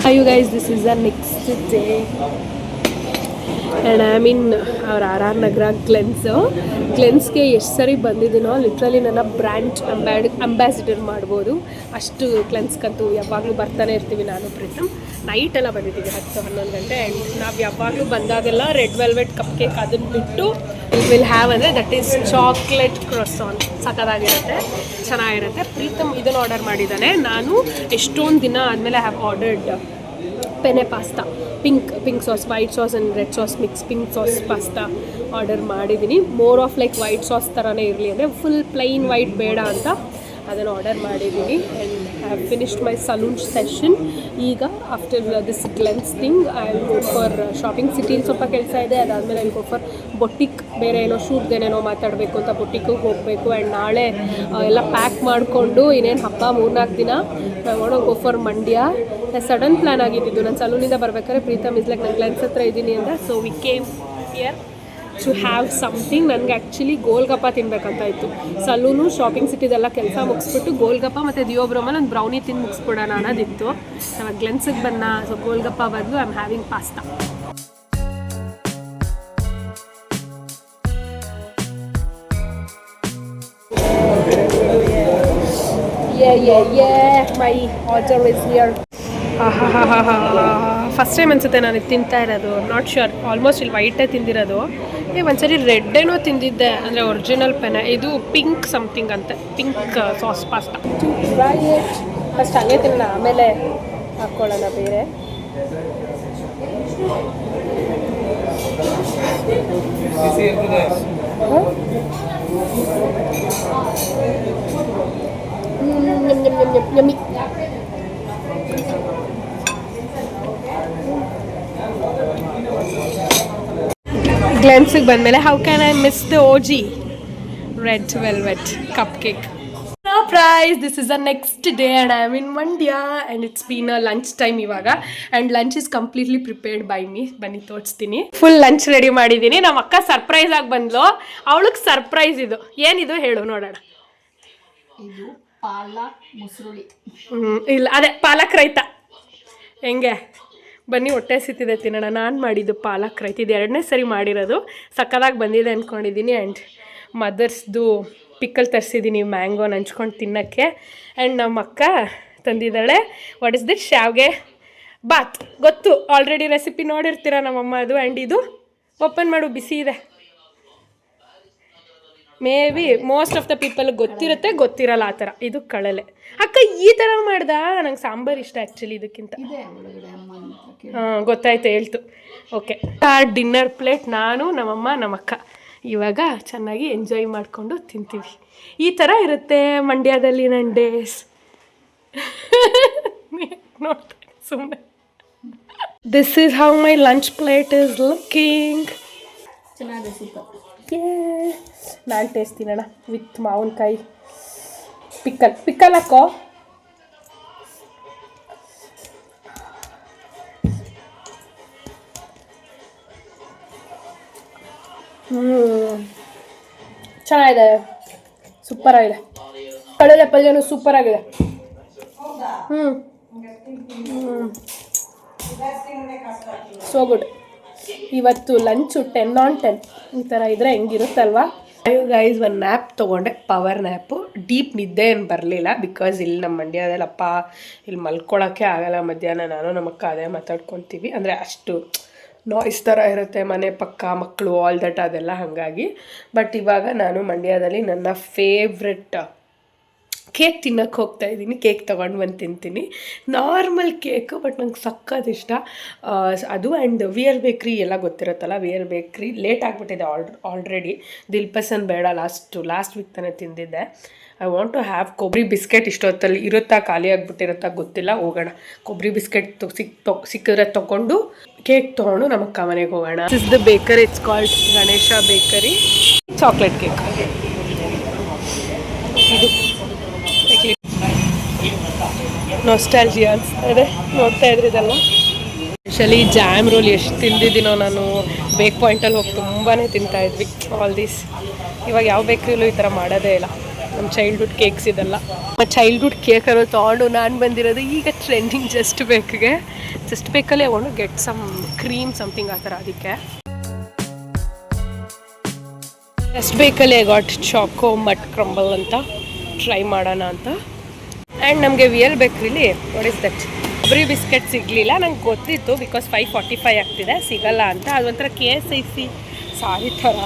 Hi you guys, this is the next day and I am in our RR Nagara ಕ್ಲೆನ್ಸ್ಗೆ ಎಷ್ಟು ಸರಿ ಬಂದಿದ್ದೀನೋ ಲಿಟ್ರಲಿ ನನ್ನ ಬ್ರ್ಯಾಂಡ್ ಅಂಬಾಸಿಡರ್ ಮಾಡ್ಬೋದು. ಅಷ್ಟು ಕ್ಲೆನ್ಸ್ಗಂತೂ ಯಾವಾಗಲೂ ಬರ್ತಾನೆ ಇರ್ತೀವಿ ನಾನು ಪ್ರೀತಮ್. ನೈಟೆಲ್ಲ ಬಂದಿದ್ದೀವಿ 10-11 ಗಂಟೆ. ಆ್ಯಂಡ್ ನಾವು ಯಾವಾಗಲೂ ಬಂದಾಗೆಲ್ಲ ರೆಡ್ ವೆಲ್ವೆಟ್ ಕಪ್ ಕೇಕ್ ಅದನ್ನು ಬಿಟ್ಟು ವಿಲ್ ಹ್ಯಾವ್ ಅಂದರೆ ದಟ್ ಈಸ್ ಚಾಕ್ಲೇಟ್ ಕ್ರೊಸಾನ್. ಸಖತ್ತಾಗಿರುತ್ತೆ, ಚೆನ್ನಾಗಿರುತ್ತೆ. ಪ್ರೀತಮ್ ಇದನ್ನು ಆರ್ಡರ್ ಮಾಡಿದ್ದಾನೆ. ನಾನು ಎಷ್ಟೊಂದು ದಿನ ಆದಮೇಲೆ have ordered penne pasta, pink sauce, white sauce and red sauce mix pink sauce pasta order ಮಾಡಿದ್ದೀನಿ. More of like white sauce ಥರನೇ ಇರಲಿ, ಅಂದರೆ ಫುಲ್ ಪ್ಲೈನ್ ವೈಟ್ ಬೇಡ ಅಂತ ಅದನ್ನು ಆರ್ಡರ್ ಮಾಡಿದ್ದೀನಿ. And I have finished my salon session. ಈಗ after this glance thing I will go for shopping ಸಿಟಿಲಿ ಸ್ವಲ್ಪ ಕೆಲಸ ಇದೆ. ಅದಾದಮೇಲೆ I will go for boutique, ಬೇರೆ ಏನೋ ಶೂಟ್ದೇನೇನೋ ಮಾತಾಡಬೇಕು ಅಂತ ಬೊಟ್ಟಿಕ್ಕಿಗೆ ಹೋಗಬೇಕು. ಆ್ಯಂಡ್ ನಾಳೆ ಎಲ್ಲ ಪ್ಯಾಕ್ ಮಾಡಿಕೊಂಡು ಇನ್ನೇನು ಹಬ್ಬ 3-4 ದಿನ I go for Mandya. Sudden plan ಆಗಿದ್ದು, ನಾನು ಸಲೂನಿಂದ ಬರ್ಬೇಕಾದ್ರೆ ಪ್ರೀತಮ್ ಇಸ್ ಲೈಕ್ ನಾನು ಗ್ಲೆನ್ಸ್ ಹತ್ರ ಇದ್ದೀನಿ ಅಂತ. So we came here to have something. ನನಗೆ ಆ್ಯಕ್ಚುಲಿ ಗೋಲ್ಗಪ್ಪ ತಿನ್ನಬೇಕಂತ ಇತ್ತು. ಸಲೂನು ಶಾಪಿಂಗ್ ಸಿಟಿದೆಲ್ಲ ಕೆಲಸ ಮುಗಿಸ್ಬಿಟ್ಟು ಗೋಲ್ಗಪ್ಪ ಮತ್ತು ದಿಯೋಬ್ರಮಲ್ಲಿ ಒಂದು ಬ್ರೌನಿ ತಿಂದು ಮುಗಿಸ್ಬಿಡೋಣ ಅನ್ನೋದಿತ್ತು. ನಾವು ಗ್ಲೆನ್ಸಿಗೆ ಬನ್ನ. ಸೊ ಗೋಲ್ಗಪ್ಪ ಬದಲು I am having pasta. My order is here. First time ಅನಿಸುತ್ತೆ ನಾನು ಇದು ತಿಂತಾ ಇರೋದು. ನಾಟ್ ಶ್ಯೂರ್, ಆಲ್ಮೋಸ್ಟ್ ಇಲ್ಲಿ ವೈಟೇ ತಿಂದಿರೋದು. ಒಂದ್ಸರಿ ರೆಡ್ಡೇನೋ ತಿಂದಿದ್ದೆ, ಅಂದರೆ ಒರಿಜಿನಲ್ ಪೆನೆ. ಇದು ಪಿಂಕ್ ಸಮಥಿಂಗ್ ಅಂತೆ, ಪಿಂಕ್ ಸಾಸ್ ಪಾಸ್ತಾ. ಫಸ್ಟ್ ಹಂಗೆ ತಿನ್ನೋಣ, ಆಮೇಲೆ ಹಾಕ್ಕೊಳ್ಳೋಣ ಬೇರೆ. ಯಮ್ಮಿ. ಗ್ಲೆನ್ಸಿಗೆ ಬಂದಮೇಲೆ how can I miss the OG red velvet cup cake. Surprise! This is the next day and I am in Mandya and it's been a lunch time ಇವಾಗ and lunch is completely prepared by me. ಬನ್ನಿ ತೋರಿಸ್ತೀನಿ. Full lunch ready ಮಾಡಿದ್ದೀನಿ. ನಮ್ಮ ಅಕ್ಕ surprise ಆಗಿ ಬಂದ್ಲು. ಅವಳಿಗೆ surprise ಇದು. ಏನಿದು ಹೇಳು ನೋಡೋಣ. ಇದು ಪಾಲಕ್ ಮುಸುರುಳಿ. ಇಲ್ಲ ಅದೇ ಪಾಲಕ್ ರೈತ. ಹೆಂಗೆ ಬನ್ನಿ ಹೊಟ್ಟೆ ಸಿತ್ತಿದೆ ತಿನ್ನೋಣ. ನಾನು ಮಾಡಿದ್ದು ಪಾಲಕ್ ರೈತ. ಇದು 2ನೇ ಸರಿ ಮಾಡಿರೋದು. ಸಕ್ಕದಾಗಿ ಬಂದಿದೆ ಅಂದ್ಕೊಂಡಿದ್ದೀನಿ. ಆ್ಯಂಡ್ ಮದರ್ಸ್ದು ಪಿಕ್ಕಲ್ ತರಿಸಿದ್ದೀನಿ ಮ್ಯಾಂಗೋ ನಂಚ್ಕೊಂಡು ತಿನ್ನೋಕ್ಕೆ. ಆ್ಯಂಡ್ ನಮ್ಮ ಅಕ್ಕ ತಂದಿದ್ದಾಳೆ ವಾಟ್ ಇಸ್ ದಿಟ್ ಶಾವ್ಗೆ ಬಾತ್. ಗೊತ್ತು ಆಲ್ರೆಡಿ ರೆಸಿಪಿ ನೋಡಿರ್ತೀರ ನಮ್ಮಮ್ಮ ಅದು. ಆ್ಯಂಡ್ ಇದು ಓಪನ್ ಮಾಡು ಬಿಸಿ ಇದೆ. May be most of the people ಗೊತ್ತಿರುತ್ತೆ ಗೊತ್ತಿರಲ್ಲ ಆ ಥರ. ಇದು ಕಳಲೆ. ಅಕ್ಕ ಈ ಥರ ಮಾಡ್ದ. ನಂಗೆ ಸಾಂಬಾರು ಇಷ್ಟ ಆ್ಯಕ್ಚುಲಿ ಇದಕ್ಕಿಂತ. ಹಾಂ ಗೊತ್ತಾಯ್ತು ಹೇಳ್ತು. ಓಕೆ ಡಿನ್ನರ್ ಪ್ಲೇಟ್ ನಾನು ನಮ್ಮಮ್ಮ ನಮ್ಮಕ್ಕ ಇವಾಗ ಚೆನ್ನಾಗಿ ಎಂಜಾಯ್ ಮಾಡಿಕೊಂಡು ತಿಂತೀವಿ. ಈ ಥರ ಇರುತ್ತೆ ಮಂಡ್ಯದಲ್ಲಿ ನನ್ನ ಡೇಸ್. ನೋಡ್ತಾ ಸುಮ್ಮನೆ. This is how my lunch plate is looking. ಚೆನ್ನಾಗಿದೆ ಸೂಪರ್. ನಾನು ಟೇಸ್ಟ್ ತಿನ್ನೋಣ ವಿತ್ ಮಾವಿನಕಾಯಿ ಪಿಕ್ಕಲ್ ಹಾಕೋ. ಚೆನ್ನಾಗಿದೆ, ಸೂಪರ್ ಆಗಿದೆ. ಕಡಲೆ ಪಲ್ಯನೂ ಸೂಪರ್ ಆಗಿದೆ. So good. ಇವತ್ತು ಲಂಚು 10 on 10 ಈ ಥರ ಇದ್ರೆ ಹೆಂಗಿರುತ್ತಲ್ವಾ. ಗೈಸ್ ಒಂದು ನ್ಯಾಪ್ ತೊಗೊಂಡೆ, ಪವರ್ ನ್ಯಾಪು. ಡೀಪ್ ನಿದ್ದೆ ಏನು ಬರಲಿಲ್ಲ ಬಿಕಾಸ್ ಇಲ್ಲಿ ನಮ್ಮ ಮಂಡ್ಯದಲ್ಲಪ್ಪ ಇಲ್ಲಿ ಮಲ್ಕೊಳ್ಳೋಕ್ಕೆ ಆಗಲ್ಲ ಮಧ್ಯಾಹ್ನ. ನಾನು ನಮ್ಮಕ್ಕ ಅದೇ ಮಾತಾಡ್ಕೊತೀವಿ. ಅಂದರೆ ಅಷ್ಟು ನಾಯ್ಸ್ ಥರ ಇರುತ್ತೆ ಮನೆ ಪಕ್ಕ, ಮಕ್ಕಳು ಆಲ್ ದಟ್ ಅದೆಲ್ಲ ಹಾಗಾಗಿ. ಬಟ್ ಇವಾಗ ನಾನು ಮಂಡ್ಯದಲ್ಲಿ ನನ್ನ ಫೇವ್ರೆಟ್ ಕೇಕ್ ತಿನ್ನೋಕ್ಕೆ ಹೋಗ್ತಾ ಇದ್ದೀನಿ. ಕೇಕ್ ತೊಗೊಂಡು ಬಂದು ತಿಂತೀನಿ. ನಾರ್ಮಲ್ ಕೇಕು ಬಟ್ ನಂಗೆ ಸಕ್ಕತ್ ಇಷ್ಟ ಅದು. ಆ್ಯಂಡ್ ವಿ.ಆರ್. ಬೇಕ್ರಿ ಎಲ್ಲ ಗೊತ್ತಿರುತ್ತಲ್ಲ, ವಿ.ಆರ್. ಬೇಕ್ರಿ ಲೇಟ್ ಆಗಿಬಿಟ್ಟಿದೆ ಆಲ್ರೆಡಿ. ದಿಲ್ಪಸನ್ ಬೇಡ ಲಾಸ್ಟ್ ವೀಕ್ ತಾನೇ ತಿಂದಿದ್ದೆ. ಐ ವಾಂಟ್ ಟು ಹ್ಯಾವ್ ಕೊಬ್ಬರಿ ಬಿಸ್ಕೆಟ್. ಇಷ್ಟೊತ್ತಲ್ಲಿ ಇರುತ್ತಾ ಖಾಲಿ ಆಗಿಬಿಟ್ಟಿರುತ್ತಾ ಗೊತ್ತಿಲ್ಲ. ಹೋಗೋಣ ಕೊಬ್ಬರಿ ಬಿಸ್ಕೆಟ್ ಸಿಕ್ಕಿದ್ರೆ ತೊಗೊಂಡು ಕೇಕ್ ತೊಗೊಂಡು ನಮ್ಮ ಅಕ್ಕ ಮನೆಗೆ ಹೋಗೋಣ. This is the bakery, it's called Ganesha bakery. Chocolate cake ಇದು ನಾಸ್ಟಾಲ್ಜಿಯಾ ಅನಿಸ್ತಾ ಇದೆ ನೋಡ್ತಾ ಇದ್ರಿ ಇದೆಲ್ಲ. ಸ್ಪೆಷಲಿ ಜಾಮ್ ರೋಲ್ ಎಷ್ಟು ತಿಂದಿದ್ದೀನೋ ನಾನು. ಬೇಕ್ ಪಾಯಿಂಟಲ್ಲಿ ಹೋಗಿ ತುಂಬಾ ತಿಂತಾಯಿದ್ವಿ ಆಲ್ ದೀಸ್. ಇವಾಗ ಯಾವ ಬೇಕ್ರಿಲೂ ಈ ಥರ ಮಾಡೋದೇ ಇಲ್ಲ. ನಮ್ಮ ಚೈಲ್ಡ್ಹುಡ್ ಕೇಕ್ಸ್ ಇದೆಲ್ಲ. ಚೈಲ್ಡ್ಹುಡ್ ಕೇಕನ್ನು ತೊಗೊಂಡು ನಾನು ಬಂದಿರೋದು ಈಗ ಟ್ರೆಂಡಿಂಗ್ ಜಸ್ಟ್ ಬೇಕಲ್ಲಿ ತೊಗೊಂಡು ಗೆಟ್ ಸಮ್ ಕ್ರೀಮ್ ಸಮಥಿಂಗ್ ಆ ಥರ. ಅದಕ್ಕೆ ಜಸ್ಟ್ ಬೇಕಲ್ಲಿ ಗಾಟ್ ಚಾಕೋ ಮಟ್ ಕ್ರಂಬಲ್ ಅಂತ ಟ್ರೈ ಮಾಡೋಣ ಅಂತ. ಆ್ಯಂಡ್ ನಮಗೆ ವಿ.ಆರ್. ಬೇಕ್ರಿಲಿ ವಾಟ್ ಇಸ್ ದಟ್ ಕೊಬ್ಬರಿ ಬಿಸ್ಕೆಟ್ ಸಿಗಲಿಲ್ಲ. ನಂಗೆ ಗೊತ್ತಿತ್ತು ಬಿಕಾಸ್ 5:45 ಆಗ್ತಿದೆ, ಸಿಗಲ್ಲ ಅಂತ. ಅದೊಂಥರ KSIC ಸಾರಿ ಥರ.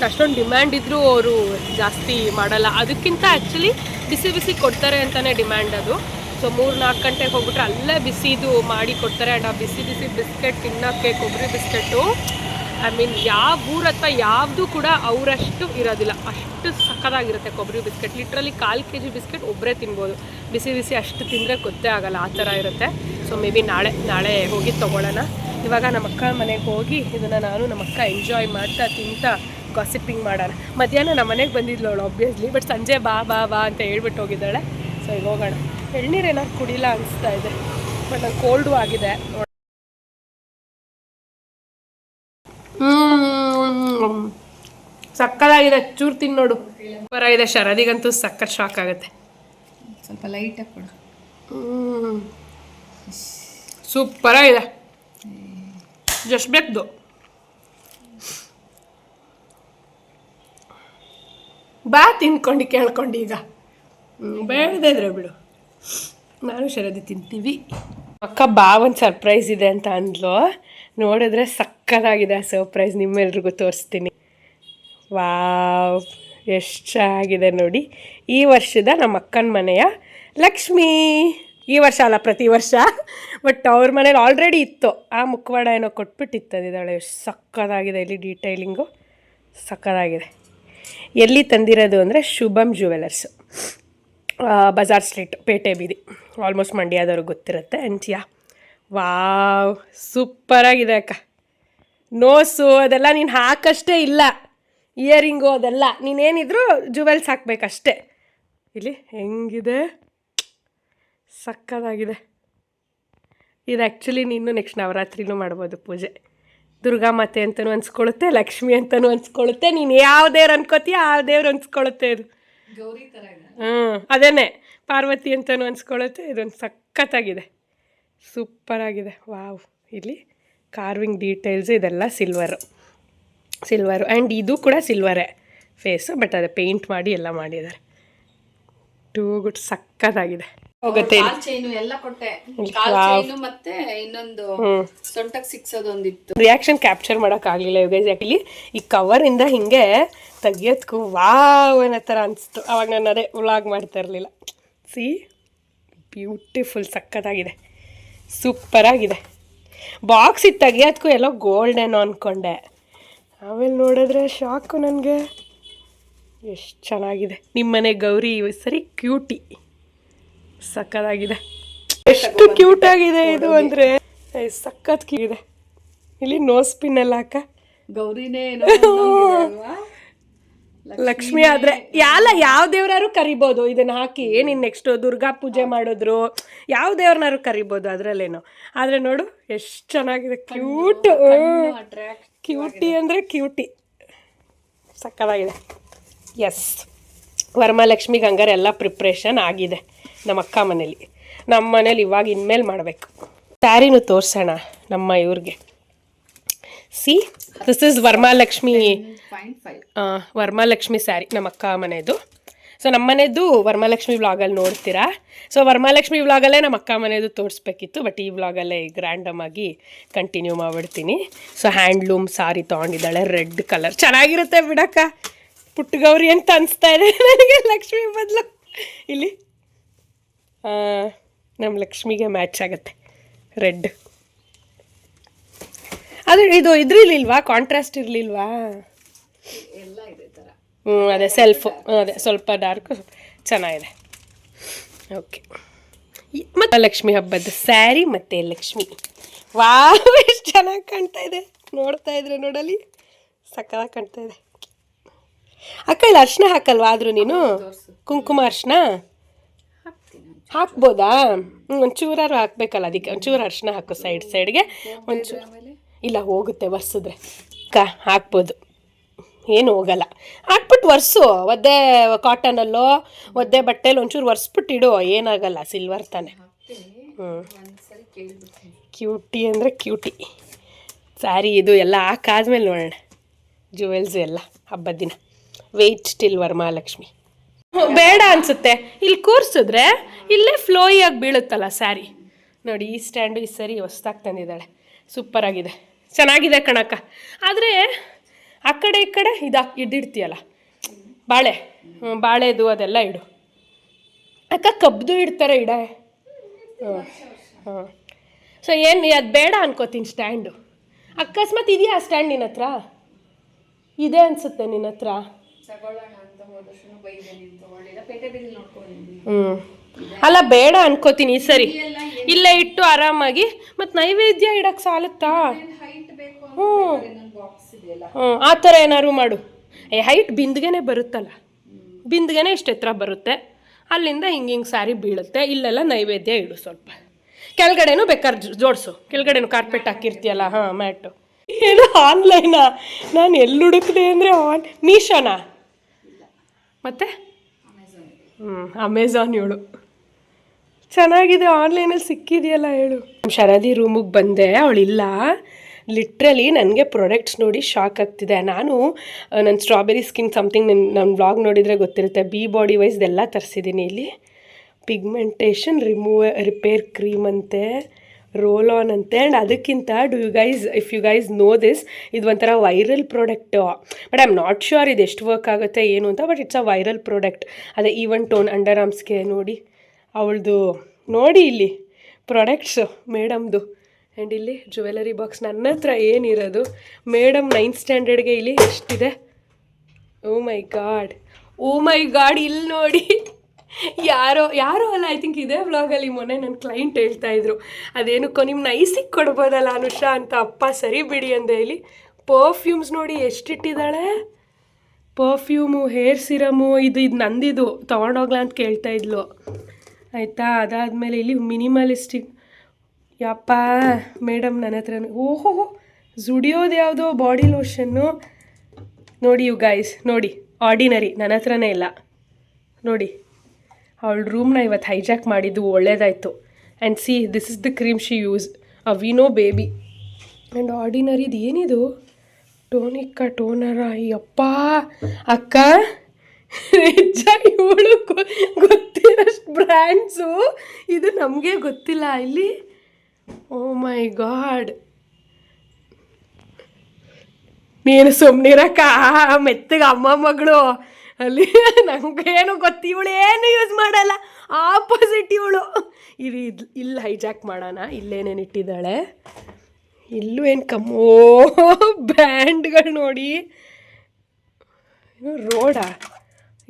ಅಷ್ಟೊಂದು ಡಿಮ್ಯಾಂಡ್ ಇದ್ದರೂ ಅವರು ಜಾಸ್ತಿ ಮಾಡಲ್ಲ. ಅದಕ್ಕಿಂತ ಆ್ಯಕ್ಚುಲಿ ಬಿಸಿ ಕೊಡ್ತಾರೆ ಅಂತಲೇ ಡಿಮ್ಯಾಂಡ್ ಅದು. ಸೊ 3-4 ಗಂಟೆಗೆ ಹೋಗ್ಬಿಟ್ರೆ ಅಲ್ಲೇ ಬಿಸಿದು ಮಾಡಿ ಕೊಡ್ತಾರೆ. ಆ್ಯಂಡ್ ಆ ಬಿಸಿ ಬಿಸ್ಕೆಟ್ ತಿನ್ನೋಕ್ಕೆ ಕೊಬ್ಬರಿ ಬಿಸ್ಕೆಟು ಐ ಮೀನ್ ಯಾವ ಊರ ಅಥವಾ ಯಾವುದು ಕೂಡ ಅವರಷ್ಟು ಇರೋದಿಲ್ಲ. ಅಷ್ಟು ಸಕ್ಕತ್ತಾಗಿರುತ್ತೆ ಕೊಬ್ಬರಿ ಬಿಸ್ಕೆಟ್. ಲಿಟ್ರಲಿ 1/4 kg ಬಿಸ್ಕೆಟ್ ಒಬ್ಬರೇ ತಿನ್ಬೋದು. ಬಿಸಿ ಅಷ್ಟು ತಿಂದರೆ ಗೊತ್ತೇ ಆಗಲ್ಲ, ಆ ಥರ ಇರುತ್ತೆ. ಸೊ ಮೇ ಬಿ ನಾಳೆ ಹೋಗಿ ತೊಗೊಳ್ಳೋಣ. ಇವಾಗ ನಮ್ಮ ಅಕ್ಕ ಮನೆಗೆ ಹೋಗಿ ಇದನ್ನು ನಾನು ನಮ್ಮ ಅಕ್ಕ ಎಂಜಾಯ್ ಮಾಡ್ತಾ ತಿಂತಾ ಗಾಸಿಪಿಂಗ್ ಮಾಡೋಣ. ಮಧ್ಯಾಹ್ನ ನಮ್ಮ ಮನೆಗೆ ಬಂದಿದ್ಲು ಅವಳು ಆಬ್ವಿಯಸ್ಲಿ. ಬಟ್ ಸಂಜೆ ಬಾ ಅಂತ ಹೇಳ್ಬಿಟ್ಟು ಹೋಗಿದ್ದಾಳೆ. ಸೊ ಈಗ ಹೋಗೋಣ. ಎಳ್ನೀರು ಏನಾದ್ರು ಕುಡಿಲ್ಲ ಅನಿಸ್ತಾ ಇದೆ. ಬಟ್ ನಂಗೆ ಕೋಲ್ಡು ಆಗಿದೆ. ಸಕ್ಕತ್ತಾಗಿದೆ. ಚೂರು ತಿನ್ನು ನೋಡು. ಪರವಾಗಿದೆ. ಶರದಿಗಂತೂ ಸಕ್ಕತ್ ಶಾಕ್ ಆಗುತ್ತೆ. ಸ್ವಲ್ಪ ಲೈಟಾಗಿ ಕೊಡು. ಸೂಪರಾಗಿದೆ. ಜಸ್ಟ್ ಬೇಕ್ದು. ಬಾ ತಿನ್ಕೊಂಡು ಕೇಳ್ಕೊಂಡು ಈಗ ಬೇಡದೇ ಇದ್ರೆ ಬಿಡು. ನಾನು ಶರದಿ ತಿಂತೀವಿ. ಅಕ್ಕ ಬಾ ಒಂದು ಸರ್ಪ್ರೈಸ್ ಇದೆ ಅಂತ ಅಂದ್ಲು. ನೋಡಿದ್ರೆ ಸಕ್ಕತ್ತಾಗಿದೆ ಆ ಸರ್ಪ್ರೈಸ್. ನಿಮ್ಮೆಲ್ರಿಗೂ ತೋರಿಸ್ತೀನಿ. ವಾವ್ ಎಷ್ಟು ಚೆನ್ನಾಗಿದೆ ನೋಡಿ. ಈ ವರ್ಷದ ನಮ್ಮ ಅಕ್ಕನ ಮನೆಯ ಲಕ್ಷ್ಮೀ. ಈ ವರ್ಷ ಅಲ್ಲ, ಪ್ರತಿ ವರ್ಷ. ಬಟ್ ಅವ್ರ ಮನೇಲಿ ಆಲ್ರೆಡಿ ಇತ್ತು. ಆ ಮುಖವಾಡ ಏನೋ ಕೊಟ್ಬಿಟ್ಟಿತ್ತಂದಿದ್ದಾಳೆ. ಎಷ್ಟು ಸಕ್ಕತ್ತಾಗಿದೆ. ಇಲ್ಲಿ ಡೀಟೈಲಿಂಗು ಸಕ್ಕತ್ತಾಗಿದೆ. ಎಲ್ಲಿ ತಂದಿರೋದು ಅಂದರೆ ಶುಭಮ್ ಜ್ಯುವೆಲರ್ಸು, ಬಜಾರ್ ಸ್ಟ್ರೀಟ್, ಪೇಟೆ ಬೀದಿ. ಆಲ್ಮೋಸ್ಟ್ ಮಂಡ್ಯದವ್ರಿಗೆ ಗೊತ್ತಿರುತ್ತೆ. ಆ್ಯಂಡ್ ವಾವ್ ಸೂಪರಾಗಿದೆ ಅಕ್ಕ. ನೋಸು ಅದೆಲ್ಲ ನೀನು ಹಾಕಷ್ಟೇ ಇಲ್ಲ. ಇಯರಿಂಗು ಅದೆಲ್ಲ ನೀನೇನಿದ್ರು ಜುವೆಲ್ಸ್ ಹಾಕಬೇಕಷ್ಟೇ. ಇಲ್ಲಿ ಹೆಂಗಿದೆ, ಸಕ್ಕತ್ತಾಗಿದೆ. ಇದು ಆ್ಯಕ್ಚುಲಿ ನೀನು ನೆಕ್ಸ್ಟ್ ನವರಾತ್ರಿನೂ ಮಾಡ್ಬೋದು ಪೂಜೆ. ದುರ್ಗಾ ಮಾತೆ ಅಂತಲೂ ಅನ್ಸ್ಕೊಳ್ಳುತ್ತೆ, ಲಕ್ಷ್ಮಿ ಅಂತಲೂ ಅನ್ಸ್ಕೊಳ್ಳುತ್ತೆ. ನೀನು ಯಾವ ದೇವ್ರು ಅನ್ಕೋತೀಯ ಆ ದೇವ್ರು ಅನ್ಸ್ಕೊಳ್ಳುತ್ತೆ ಇದು. ಗೌರಿ ಥರ ಅದೇನೆ ಪಾರ್ವತಿ ಅಂತಲೂ ಅನ್ಸ್ಕೊಳ್ಳುತ್ತೆ. ಇದೊಂದು ಸಖತ್ತಾಗಿದೆ, ಸೂಪರಾಗಿದೆ. ವಾವ್. ಇಲ್ಲಿ ಕಾರ್ವಿಂಗ್ ಡೀಟೇಲ್ಸು ಇದೆಲ್ಲ ಸಿಲ್ವರು ಆ್ಯಂಡ್ ಇದು ಕೂಡ ಸಿಲ್ವರೇ ಫೇಸು, ಬಟ್ ಅದು ಪೇಂಟ್ ಮಾಡಿ ಎಲ್ಲ ಮಾಡಿದ್ದಾರೆ. ಟೂ ಗುಡ್, ಸಖತ್ತಾಗಿದೆ. ಹೋಗುತ್ತೆ ಚೈನು ಎಲ್ಲ ಕೊಟ್ಟೆ, ಚೈನು ಮತ್ತೆ ಇನ್ನೊಂದು ಸೊಂಟಕ್ಕೆ ಸಿಕ್ಸೋದೊಂದಿತ್ತು. ರಿಯಾಕ್ಷನ್ ಕ್ಯಾಪ್ಚರ್ ಮಾಡೋಕ್ಕಾಗಲಿಲ್ಲ ಇವಾಗ. ಆ್ಯಕ್ಚುಲಿ ಈ ಕವರಿಂದ ಹಿಂಗೆ ತೆಗಿಯೋದಕ್ಕೂ ವಾವ್ ಅನ್ನೋ ಥರ ಅನಿಸ್ತು. ಅವಾಗ ನಾನು ಅದೇ ವ್ಲಾಗ್ ಮಾಡ್ತಾ ಇರಲಿಲ್ಲ. ಸಿ ಬ್ಯೂಟಿಫುಲ್, ಸಖತ್ತಾಗಿದೆ, ಸೂಪರಾಗಿದೆ. ಬಾಕ್ಸ್ ಇದು ತೆಗಿಯೋದಕ್ಕೂ ಎಲ್ಲೋ ಗೋಲ್ಡೇನೋ ಅಂದ್ಕೊಂಡೆ, ಆಮೇಲೆ ನೋಡಿದ್ರೆ ಶಾಕು ನನಗೆ. ಎಷ್ಟು ಚೆನ್ನಾಗಿದೆ. ನಿಮ್ಮನೆ ಗೌರಿ ಸರಿ ಕ್ಯೂಟಿ, ಸಕ್ಕತ್ತಾಗಿದೆ. ಎಷ್ಟು ಕ್ಯೂಟ್ ಆಗಿದೆ ಇದು ಅಂದರೆ, ಸಖತ್ ಇದೆ. ಇಲ್ಲಿ ನೋಸ್ ಪಿನ್ ಎಲ್ಲ ಹಾಕ ಗೌರಿನೇ ಲಕ್ಷ್ಮಿ ಆದರೆ ಯಾವ ದೇವ್ರಾರು ಕರಿಬೋದು ಇದನ್ನು ಹಾಕಿ. ನೀನು ನೆಕ್ಸ್ಟು ದುರ್ಗಾ ಪೂಜೆ ಮಾಡಿದ್ರು ಯಾವ ದೇವ್ರನ್ನಾರು ಕರಿಬೋದು, ಅದರಲ್ಲೇನೋ. ಆದರೆ ನೋಡು ಎಷ್ಟು ಚೆನ್ನಾಗಿದೆ, ಕ್ಯೂಟು. ಕ್ಯೂಟಿ ಅಂದರೆ ಕ್ಯೂಟಿ, ಸಕ್ಕತ್ತಾಗಿದೆ. ಎಸ್, ವರಮಹಾಲಕ್ಷ್ಮಿಗೆ ಹಂಗಾರೆ ಎಲ್ಲ ಪ್ರಿಪ್ರೇಷನ್ ಆಗಿದೆ ನಮ್ಮ ಅಕ್ಕ ಮನೇಲಿ. ನಮ್ಮ ಮನೇಲಿ ಇವಾಗ ಇನ್ಮೇಲೆ ಮಾಡಬೇಕು. ಸ್ಯಾರಿನೂ ತೋರಿಸೋಣ ನಮ್ಮ ಇವ್ರಿಗೆ. C, this is Varamahalakshmi sari, ನಮ್ಮ ಅಕ್ಕ ಮನೆಯದು. ಸೊ ನಮ್ಮ ಮನೆಯದು ವರಮಹಾಲಕ್ಷ್ಮಿ ವ್ಲಾಗಲ್ಲಿ ನೋಡ್ತೀರಾ. ಸೊ ವರಮಹಾಲಕ್ಷ್ಮಿ ವ್ಲಾಗಲ್ಲೇ ನಮ್ಮ ಅಕ್ಕ ಮನೆಯದು ತೋರಿಸ್ಬೇಕಿತ್ತು, ಬಟ್ ಈ ವ್ಲಾಗಲ್ಲೇ ಈಗ ರ್ಯಾಂಡಮ್ ಆಗಿ ಕಂಟಿನ್ಯೂ ಮಾಡಿಬಿಡ್ತೀನಿ. ಸೊ ಹ್ಯಾಂಡ್ಲೂಮ್ ಸಾರಿ ತೊಗೊಂಡಿದ್ದಾಳೆ, ರೆಡ್ ಕಲರ್, ಚೆನ್ನಾಗಿರುತ್ತೆ ಬಿಡಕ್ಕ. ಪುಟ್ಟಗೌರಿ ಅಂತ ಅನಿಸ್ತಾ ಇದೆ ನನಗೆ ಲಕ್ಷ್ಮಿ ಬದಲು. ಇಲ್ಲಿ ನಮ್ಮ ಲಕ್ಷ್ಮಿಗೆ ಮ್ಯಾಚ್ ಆಗುತ್ತೆ ರೆಡ್. ಅದು ಇದು ಇದ್ರಿರ್ಲಿಲ್ವಾ, ಕಾಂಟ್ರಾಸ್ಟ್ ಇರಲಿಲ್ವಾ? ಎಲ್ಲ ಇದೆ ಥರ. ಅದೇ ಸೆಲ್ಫು, ಅದೇ ಸ್ವಲ್ಪ ಡಾರ್ಕು, ಚೆನ್ನಾಗಿದೆ. ಓಕೆ, ಮತ್ತು ಲಕ್ಷ್ಮಿ ಹಬ್ಬದ ಸ್ಯಾರಿ ಮತ್ತು ಲಕ್ಷ್ಮಿ. ವಾವ್, ಎಷ್ಟು ಚೆನ್ನಾಗಿ ಕಾಣ್ತಾ ಇದೆ. ನೋಡ್ತಾ ಇದ್ರೆ ನೋಡಲಿ, ಸಕ್ಕತ್ತಾಗಿ ಕಾಣ್ತಾ ಇದೆ. ಅಕ್ಕ ಇಲ್ಲಿ ಅರ್ಶಿನ ಹಾಕಲ್ವಾ ಆದರೂ ನೀನು? ಕುಂಕುಮ ಅರ್ಶಿನ ಹಾಕ್ಬೋದಾ? ಒಂಚೂರಾರು ಹಾಕ್ಬೇಕಲ್ಲ, ಅದಕ್ಕೆ ಒಂಚೂರು ಅರ್ಶಿನ ಹಾಕು ಸೈಡ್ಗೆ. ಒಂಚೂರು ಇಲ್ಲ, ಹೋಗುತ್ತೆ ಒರೆಸಿದ್ರೆ. ಹಾಕ್ಬೋದು, ಏನು ಹೋಗಲ್ಲ. ಹಾಕ್ಬಿಟ್ಟು ಒರೆಸು, ಒದ್ದೆ ಕಾಟನಲ್ಲೋ ಒದ್ದೆ ಬಟ್ಟೆಲಿ ಒಂಚೂರು ಒರೆಸ್ಬಿಟ್ಟು ಇಡು, ಏನಾಗಲ್ಲ, ಸಿಲ್ವರ್ ತಾನೆ. ಕ್ಯೂಟಿ ಅಂದರೆ ಕ್ಯೂಟಿ. ಸ್ಯಾರಿ ಇದು ಎಲ್ಲ ಹಾಕಾದ್ಮೇಲೆ ನೋಡೋಣ ಜುವೆಲ್ಸು ಎಲ್ಲ ಹಬ್ಬದ ದಿನ. ವೆಯ್ಟ್ ಸ್ಟಿಲ್ ವರಮಹಾಲಕ್ಷ್ಮಿ ಬೇಡ ಅನಿಸುತ್ತೆ. ಇಲ್ಲಿ ಕೂರಿಸಿದ್ರೆ ಇಲ್ಲೇ ಫ್ಲೋಯಿಯಾಗಿ ಬೀಳುತ್ತಲ್ಲ ಸ್ಯಾರಿ. ನೋಡಿ, ಈ ಸ್ಟ್ಯಾಂಡು ಈ ಸರಿ ಹೊಸ್ದಾಗಿ ತಂದಿದ್ದಾಳೆ, ಸೂಪರಾಗಿದೆ, ಚೆನ್ನಾಗಿದೆ ಕಣಕ್ಕ. ಆದರೆ ಆ ಕಡೆ ಈ ಕಡೆ ಇದಿಡ್ತೀಯಲ್ಲ ಬಾಳೆದು ಅದೆಲ್ಲ ಇಡು ಅಕ್ಕ. ಕಬ್ದು ಇಡ್ತಾರೆ ಇಡ. ಹಾಂ ಸೊ ಏನು ಅದು ಬೇಡ ಅನ್ಕೋತೀನಿ ಸ್ಟ್ಯಾಂಡು. ಅಕಸ್ಮಾತ್ ಇದೆಯಾ ಆ ಸ್ಟ್ಯಾಂಡ್ ನಿನ್ನ ಹತ್ರ? ಇದೆ ಅನಿಸುತ್ತೆ ನಿನ್ನ ಹತ್ರ. ಅಲ್ಲ ಬೇಡ ಅನ್ಕೋತೀನಿ ಈ ಸರಿ. ಇಲ್ಲೇ ಇಟ್ಟು ಆರಾಮಾಗಿ. ಮತ್ತು ನೈವೇದ್ಯ ಇಡಕ್ಕೆ ಸಾಲುತ್ತಾ? ಆ ಥರ ಏನಾದ್ರು ಮಾಡು. ಹೈಟ್ ಬಿಂದಿಗೆನೇ ಬರುತ್ತಲ್ಲ, ಬಿಂದಿಗೆನೇ ಇಷ್ಟು ಎತ್ತರ ಬರುತ್ತೆ, ಅಲ್ಲಿಂದ ಹಿಂಗೆ ಸ್ಯಾರಿ ಬೀಳುತ್ತೆ. ಇಲ್ಲೆಲ್ಲ ನೈವೇದ್ಯ ಇಡು. ಸ್ವಲ್ಪ ಕೆಳಗಡೆನೂ ಬೇಕಾದ್ರೆ ಜೋಡಿಸು, ಕೆಳಗಡೆನೂ ಕಾರ್ಪೆಟ್ ಹಾಕಿರ್ತೀಯಲ್ಲ. ಹಾಂ, ಮ್ಯಾಟು. ಏನು ಆನ್ಲೈನಾ? ನಾನು ಎಲ್ಲಿ ಹುಡುಕಿದೆ ಅಂದರೆ ಮೀಶೋನಾ? ಮತ್ತೆ ಅಮೆಝಾನ್ ಹೇಳು. ಚೆನ್ನಾಗಿದೆ, ಆನ್ಲೈನಲ್ಲಿ ಸಿಕ್ಕಿದೆಯಲ್ಲ ಹೇಳು. ಶರದಿ ರೂಮಿಗೆ ಬಂದೆ, ಅವಳಿಲ್ಲ. ಲಿಟ್ರಲಿ ನನಗೆ ಪ್ರಾಡಕ್ಟ್ಸ್ ನೋಡಿ ಶಾಕ್ ಆಗ್ತಿದೆ. ನಾನು ನನ್ನ ಸ್ಟ್ರಾಬೆರಿ ಸ್ಕಿನ್ ಸಮಥಿಂಗ್ ನನ್ನ ವ್ಲಾಗ್ ನೋಡಿದರೆ ಗೊತ್ತಿರುತ್ತೆ. ಬಿ ಬಾಡಿ ವೈಸ್ದೆಲ್ಲ ತರಿಸಿದ್ದೀನಿ. ಇಲ್ಲಿ ಪಿಗ್ಮೆಂಟೇಷನ್ ರಿಪೇರ್ ಕ್ರೀಮ್ ಅಂತೆ, ರೋಲ್ ಆನ್ ಅಂತೆ. ಆ್ಯಂಡ್ ಅದಕ್ಕಿಂತ if you guys know this, ಇದು ಒಂಥರ viral product. But I am not sure ಇದು ಎಷ್ಟು ವರ್ಕ್ ಆಗುತ್ತೆ ಏನು ಅಂತ, but it's a viral product. ಅದೇ ಈವನ್ ಟೋನ್ ಅಂಡರ್ ಆರ್ಮ್ಸ್ಗೆ ನೋಡಿ ಅವಳದು. ನೋಡಿ ಇಲ್ಲಿ ಪ್ರಾಡಕ್ಟ್ಸು ಮೇಡಮ್ದು. ಆ್ಯಂಡ್ ಇಲ್ಲಿ ಜ್ಯುವೆಲರಿ ಬಾಕ್ಸ್. ನನ್ನ ಹತ್ರ ಏನಿರೋದು ಮೇಡಮ್ 9th ಸ್ಟ್ಯಾಂಡರ್ಡ್ಗೆ ಇಲ್ಲಿ ಎಷ್ಟಿದೆ. ಓ ಮೈ ಗಾಡ್, ಇಲ್ಲಿ ನೋಡಿ. ಯಾರೋ ಅಲ್ಲ, ಐ ಥಿಂಕ್ ಇದೇ ವ್ಲಾಗಲ್ಲಿ ಮೊನ್ನೆ ನನ್ನ ಕ್ಲೈಂಟ್ ಹೇಳ್ತಾಯಿದ್ರು, ಅದೇನಕ್ಕೋ ನಿಮ್ಮ ನೈಸಿಗೆ ಕೊಡ್ಬೋದಲ್ಲ ಅನುಷಾ ಅಂತ. ಅಪ್ಪ ಸರಿ ಬಿಡಿ ಅಂದೆ. ಇಲ್ಲಿ ಪರ್ಫ್ಯೂಮ್ಸ್ ನೋಡಿ ಎಷ್ಟಿಟ್ಟಿದ್ದಾಳೆ. ಪರ್ಫ್ಯೂಮು, ಹೇರ್ ಸಿರಮು, ಇದು ನಂದಿದು ತೊಗೊಂಡೋಗ್ಲಾ ಅಂತ ಕೇಳ್ತಾ ಇದ್ಲು. ಆಯಿತಾ, ಅದಾದಮೇಲೆ ಇಲ್ಲಿ ಮಿನಿಮಲಿಸ್ಟಿಕ್. ಯಪ್ಪ ಮೇಡಮ್ ನನ್ನ ಹತ್ರ ಓಹೋ ಜುಡಿಯೋದು ಯಾವುದೋ ಬಾಡಿ ಲೋಷನ್ನು ನೋಡಿ ಯು ಗೈಸ್, ನೋಡಿ ಆರ್ಡಿನರಿ ನನ್ನ ಹತ್ರನೇ ಇಲ್ಲ ನೋಡಿ. ಅವಳ ರೂಮ್ನ ಇವತ್ತು ಹೈಜಾಕ್ ಮಾಡಿದ್ದು ಒಳ್ಳೇದಾಯಿತು. And see this is the cream she use, Aveeno baby. And ಆರ್ಡಿನರಿದು ಏನಿದು ಟೋನಿಕ್ಕ ಟೋನರ. ಯಪ್ಪ ಅಕ್ಕ ನಿಜ ಇವಳು ಗೊತ್ತಿರೋಷ್ಟು ಬ್ರ್ಯಾಂಡ್ಸು ಇದು ನಮಗೆ ಗೊತ್ತಿಲ್ಲ ಇಲ್ಲಿ. ಓ ಮೈ ಗಾಡ್, ನೀನು ಸುಮ್ಮನಿರಕ್ಕ ಮೆತ್ತಗೆ ಅಮ್ಮ ಮಗಳು ಅಲ್ಲಿ. ನನಗೇನು ಗೊತ್ತು, ಇವಳು ಏನು ಯೂಸ್ ಮಾಡಲ್ಲ, ಆಪೋಸಿಟ್ ಇವಳು. ಇಲ್ಲಿ ಹೈಜಾಕ್ ಮಾಡೋಣ. ಇಲ್ಲೇನೇನು ಇಟ್ಟಿದ್ದಾಳೆ, ಇಲ್ಲೂ ಏನು ಕಮ್ಮೋ ಬ್ರ್ಯಾಂಡ್ಗಳು ನೋಡಿ. ರೋಡಾ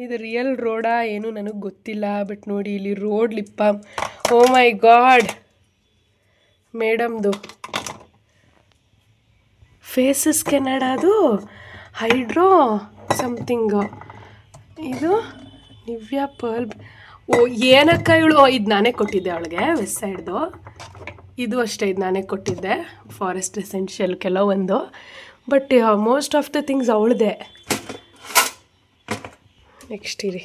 ಇದು, ರಿಯಲ್ ರೋಡಾ ಏನು ನನಗೆ ಗೊತ್ತಿಲ್ಲ. ಬಟ್ ನೋಡಿ ಇಲ್ಲಿ road lip balm. O my god, ಮೇಡಮ್ದು phases ಕೆನಡಾದು hydro something. ಇದು ನಿವ್ಯಾ ಪರ್ಲ್. ಓ ಏನಕ್ಕ ಇವಳು, ಇದು ನಾನೇ ಕೊಟ್ಟಿದ್ದೆ ಅವಳಿಗೆ ವೆಸ್ಟ್ ಸೈಡ್ದು. ಇದು ಅಷ್ಟೇ, ಇದು ನಾನೇ ಕೊಟ್ಟಿದ್ದೆ ಫಾರೆಸ್ಟ್ ಎಸೆನ್ಷಿಯಲ್ ಕೆಲವೊಂದು. But most of the things ಅವಳದೆ. ನೆಕ್ಸ್ಟ್ ಇರಿ